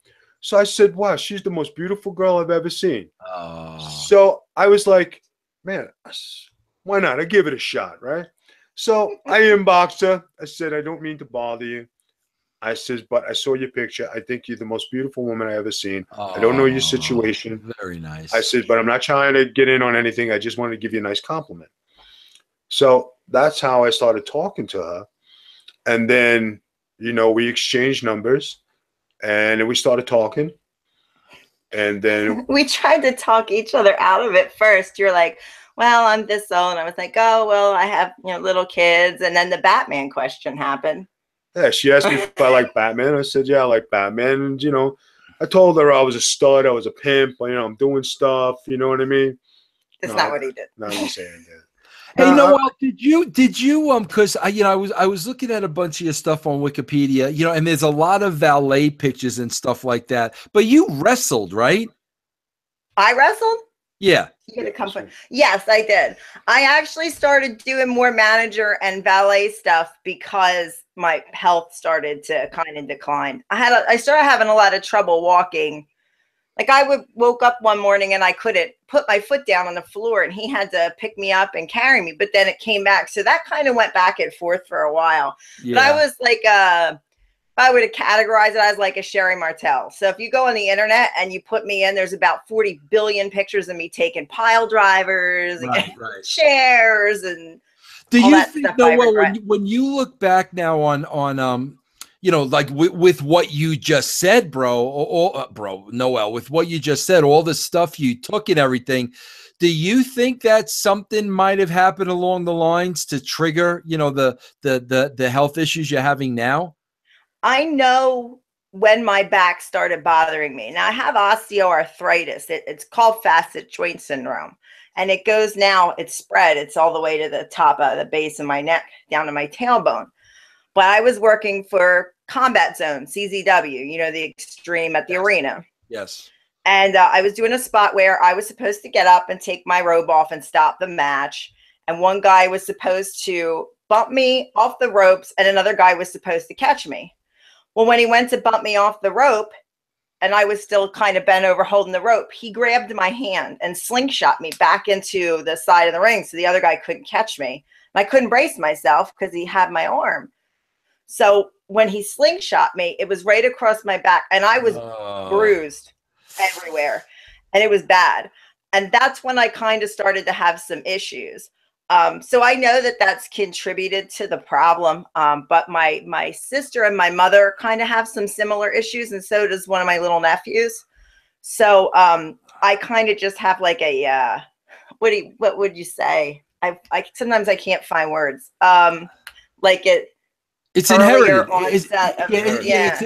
Speaker 1: So I said, wow, she's the most beautiful girl I've ever seen.
Speaker 2: Oh.
Speaker 1: So I was like, man, why not? I give it a shot, right? So I inboxed her. I said, I don't mean to bother you. I says, but I saw your picture. I think you're the most beautiful woman I ever seen.
Speaker 2: Oh,
Speaker 1: I don't know your situation.
Speaker 2: Very nice.
Speaker 1: I said, but I'm not trying to get in on anything. I just wanted to give you a nice compliment. So that's how I started talking to her. And then, we exchanged numbers and then we started talking. And then
Speaker 3: we tried to talk each other out of it first. You're like, well, I'm this old. And I was like, oh, well, I have little kids. And then the Batman question happened.
Speaker 1: Yeah, she asked me if I like Batman. I said, yeah, I like Batman. And, you know, I told her I was a stud. I was a pimp. You know, I'm doing stuff. You know what I mean?
Speaker 3: That's not what he did.
Speaker 1: No, I didn't say anything.
Speaker 2: Hey, Noel, did you because I was looking at a bunch of your stuff on Wikipedia, you know, and there's a lot of valet pictures and stuff like that. But you wrestled, right?
Speaker 3: I wrestled?
Speaker 2: Yeah.
Speaker 3: Yes, I did. I actually started doing more manager and valet stuff because my health started to kind of decline. I started having a lot of trouble walking. Like I woke up one morning and I couldn't put my foot down on the floor, and he had to pick me up and carry me, but then it came back. So that kind of went back and forth for a while. Yeah. But I was like, if I were to categorize it, I was like a Sherry Martel. So if you go on the internet and you put me in, there's about 40 billion pictures of me taking pile drivers, and chairs, and
Speaker 2: do you think, Noel, when you look back now on you know, like with what you just said, bro, Noel, with what you just said, all the stuff you took and everything, do you think that something might have happened along the lines to trigger, you know, the health issues you're having now? I
Speaker 3: know when my back started bothering me. Now I have osteoarthritis. It's called facet joint syndrome. And it goes now, it's spread. It's all the way to the top of the base of my neck, down to my tailbone. But I was working for Combat Zone, CZW, you know, the Extreme at the arena.
Speaker 2: Yes.
Speaker 3: And I was doing a spot where I was supposed to get up and take my robe off and stop the match. And one guy was supposed to bump me off the ropes, and another guy was supposed to catch me. Well, when he went to bump me off the rope, and I was still kind of bent over holding the rope, he grabbed my hand and slingshot me back into the side of the ring so the other guy couldn't catch me. And I couldn't brace myself because he had my arm. So when he slingshot me, it was right across my back, and I was bruised everywhere, and it was bad. And that's when I kind of started to have some issues. So I know that that's contributed to the problem. But my sister and my mother kind of have some similar issues, and so does one of my little nephews. So I kind of just have like a what would you say? I sometimes I can't find words.
Speaker 2: It's inherited.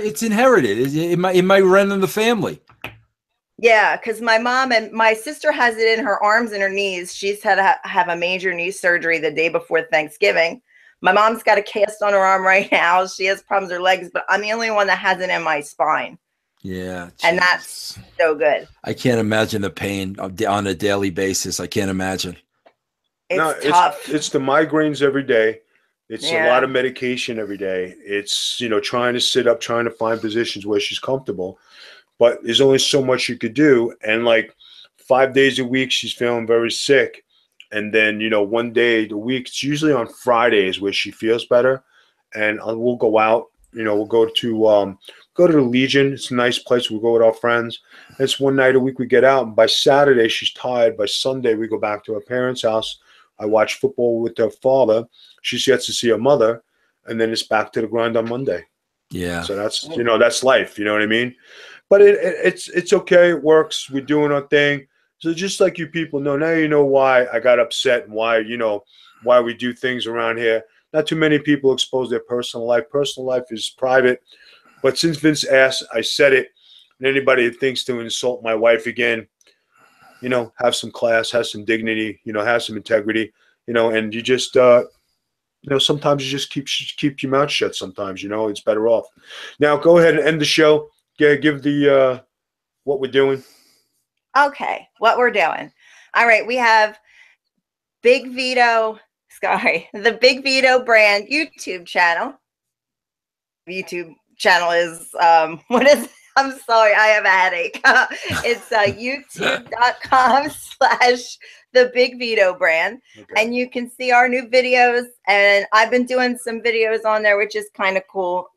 Speaker 2: It's inherited. It might run in the family.
Speaker 3: Yeah, because my mom and my sister has it in her arms and her knees. She's had to have a major knee surgery the day before Thanksgiving. My mom's got a cast on her arm right now. She has problems with her legs, but I'm the only one that has it in my spine.
Speaker 2: Yeah. Geez.
Speaker 3: And that's so good.
Speaker 2: I can't imagine the pain on a daily basis. I can't imagine.
Speaker 3: It's tough.
Speaker 1: It's the migraines every day. It's a lot of medication every day. It's, you know, trying to sit up, trying to find positions where she's comfortable. But there's only so much you could do. And like 5 days a week, she's feeling very sick. And then, you know, one day a week, it's usually on Fridays where she feels better. And we'll go out, you know, we'll go to the Legion. It's a nice place. We'll go with our friends. It's one night a week we get out. And by Saturday, she's tired. By Sunday, we go back to her parents' house. I watch football with her father. She gets to see her mother. And then it's back to the grind on Monday.
Speaker 2: Yeah.
Speaker 1: So that's, you know, that's life. You know what I mean? But it's okay. It works. We're doing our thing. So just like you people know, now you know why I got upset and why, you know, why we do things around here. Not too many people expose their personal life. Personal life is private. But since Vince asked, I said it. And anybody that thinks to insult my wife again, you know, have some class, have some dignity, you know, have some integrity, you know, and you just, you know, sometimes you just keep your mouth shut sometimes, you know, it's better off. Now, go ahead and end the show. Yeah, give the what we're doing.
Speaker 3: Okay, what we're doing. All right, we have the Big Vito brand YouTube channel. YouTube channel is what is it? I'm sorry, I have a headache. It's youtube.com/the Big Vito brand. Okay. And you can see our new videos. And I've been doing some videos on there, which is kind of cool.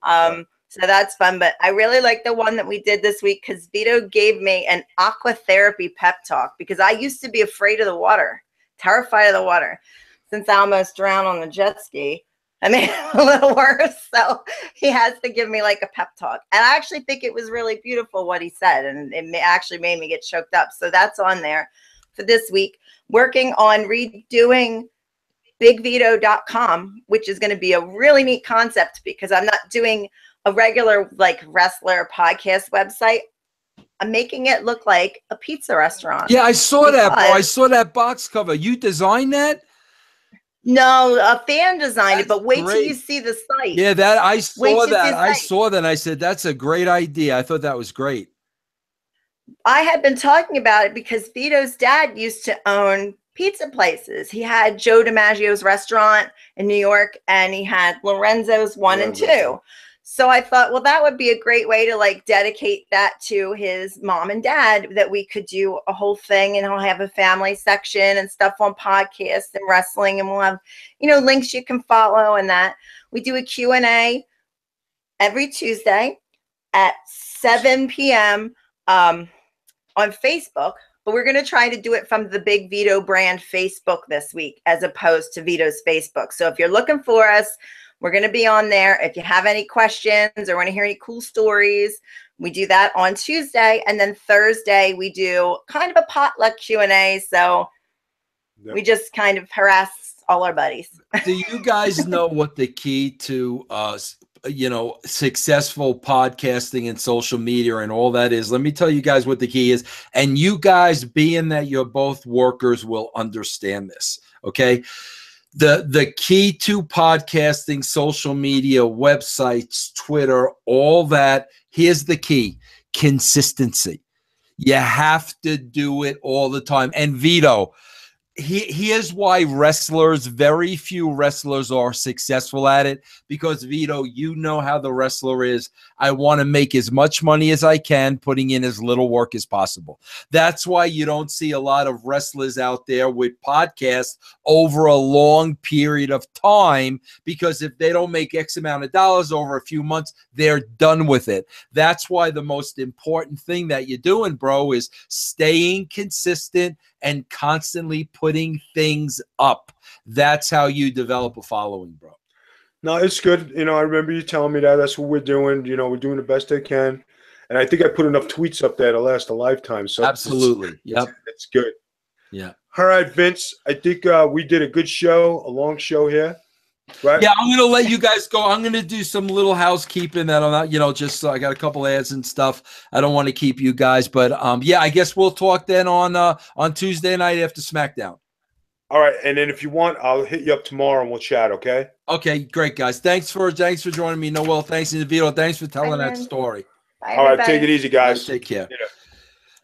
Speaker 3: So that's fun. But I really like the one that we did this week because Vito gave me an aqua therapy pep talk because I used to be afraid of the water, terrified of the water. Since I almost drowned on the jet ski, I made it a little worse. So he has to give me like a pep talk. And I actually think it was really beautiful what he said. And it actually made me get choked up. So that's on there for this week. Working on redoing bigvito.com, which is going to be a really neat concept because I'm not doing a regular like wrestler podcast website. I'm making it look like a pizza restaurant.
Speaker 2: Yeah, I saw that, bro. I saw that box cover. You designed that?
Speaker 3: No, a fan designed it, but wait till
Speaker 2: great.
Speaker 3: you see the site.
Speaker 2: Yeah, that I saw that. I
Speaker 3: site.
Speaker 2: saw that. I said, that's a great idea. I thought that was great.
Speaker 3: I had been talking about it because Vito's dad used to own pizza places. He had Joe DiMaggio's restaurant in New York, and he had Lorenzo's 1 and 2. So I thought, well, that would be a great way to like dedicate that to his mom and dad, that we could do a whole thing, and he'll have a family section and stuff on podcasts and wrestling, and we'll have, you know, links you can follow, and that we do a Q&A every Tuesday at 7 p.m. On Facebook, but we're going to try to do it from the Big Vito brand Facebook this week as opposed to Vito's Facebook. So if you're looking for us, we're going to be on there. If you have any questions or want to hear any cool stories, we do that on Tuesday. And then Thursday, we do kind of a potluck Q&A. So we just kind of harass all our buddies.
Speaker 2: Do you guys know what the key to you know, successful podcasting and social media and all that is? Let me tell you guys what the key is. And you guys, being that you're both workers, will understand this. Okay. The key to podcasting, social media, websites, Twitter, all that, here's the key: consistency. You have to do it all the time. And Vito, here's why very few wrestlers are successful at it, because Vito, you know how the wrestler is. I want to make as much money as I can, putting in as little work as possible. That's why you don't see a lot of wrestlers out there with podcasts over a long period of time, because if they don't make X amount of dollars over a few months, they're done with it. That's why the most important thing that you're doing, bro, is staying consistent and constantly putting things up. That's how you develop a following, bro.
Speaker 1: No, it's good. You know, I remember you telling me that. That's what we're doing. You know, we're doing the best I can. And I think I put enough tweets up there to last a lifetime. So
Speaker 2: absolutely.
Speaker 1: It's good.
Speaker 2: Yeah.
Speaker 1: All right, Vince. I think we did a good show, a long show here. Right?
Speaker 2: Yeah, I'm gonna let you guys go. I'm gonna do some little housekeeping that I'm not, you know, just I got a couple ads and stuff. I don't want to keep you guys, but yeah, I guess we'll talk then on Tuesday night after SmackDown.
Speaker 1: All right, and then if you want, I'll hit you up tomorrow and we'll chat. Okay.
Speaker 2: Okay, great, guys. Thanks for joining me, Noel. Thanks, Vito. Thanks for telling that story.
Speaker 3: Bye,
Speaker 1: all right, take it easy, guys.
Speaker 2: Right, take care.
Speaker 1: Yeah.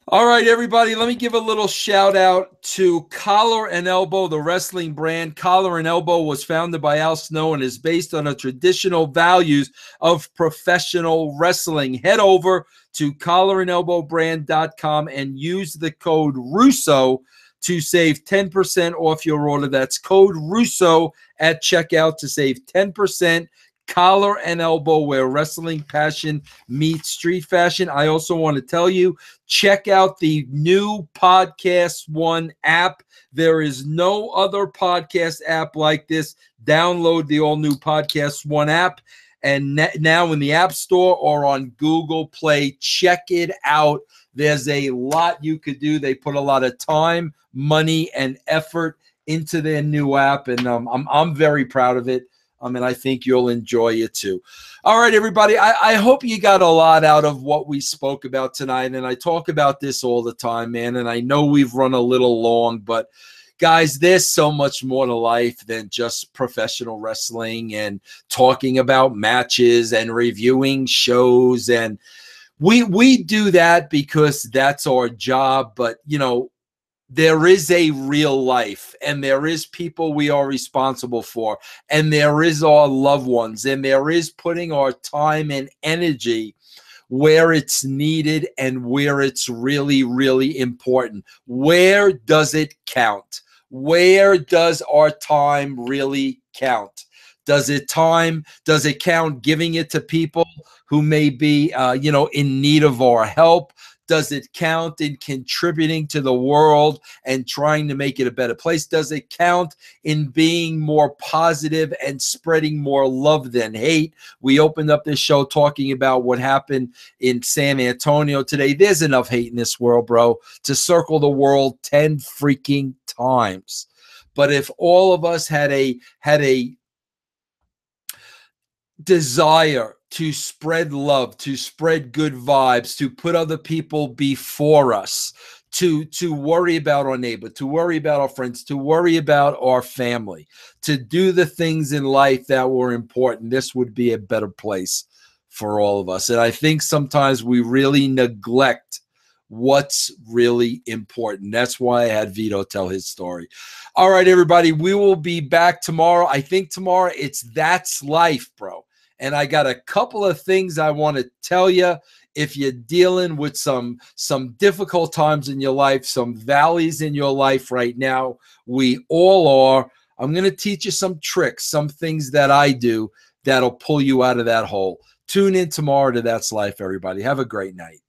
Speaker 2: All right, everybody, let me give a little shout out to Collar and Elbow, the wrestling brand. Collar and Elbow was founded by Al Snow and is based on the traditional values of professional wrestling. Head over to collarandelbowbrand.com and use the code Russo to save 10% off your order. That's code Russo at checkout to save 10%. Collar and Elbow, where wrestling passion meets street fashion. I also want to tell you, check out the new Podcast One app. There is no other podcast app like this. Download the all-new Podcast One app, and now in the App Store or on Google Play. Check it out. There's a lot you could do. They put a lot of time, money, and effort into their new app, and I'm very proud of it. And I think you'll enjoy it too. All right, everybody. I hope you got a lot out of what we spoke about tonight. And I talk about this all the time, man. And I know we've run a little long, but guys, there's so much more to life than just professional wrestling and talking about matches and reviewing shows. And we do that because that's our job. But, you know, there is a real life, and there is people we are responsible for, and there is our loved ones, and there is putting our time and energy where it's needed and where it's really, really important. Where does it count? Where does our time really count? Does it count giving it to people who may be, you know, in need of our help? Does it count in contributing to the world and trying to make it a better place? Does it count in being more positive and spreading more love than hate? We opened up this show talking about what happened in San Antonio today. There's enough hate in this world, bro, to circle the world 10 freaking times. But if all of us had a desire to spread love, to spread good vibes, to put other people before us, to worry about our neighbor, to worry about our friends, to worry about our family, to do the things in life that were important, this would be a better place for all of us. And I think sometimes we really neglect what's really important. That's why I had Vito tell his story. All right, everybody, we will be back tomorrow. I think tomorrow it's That's Life, bro. And I got a couple of things I want to tell you. If you're dealing with some difficult times in your life, some valleys in your life right now, we all are. I'm going to teach you some tricks, some things that I do that'll pull you out of that hole. Tune in tomorrow to That's Life, everybody. Have a great night.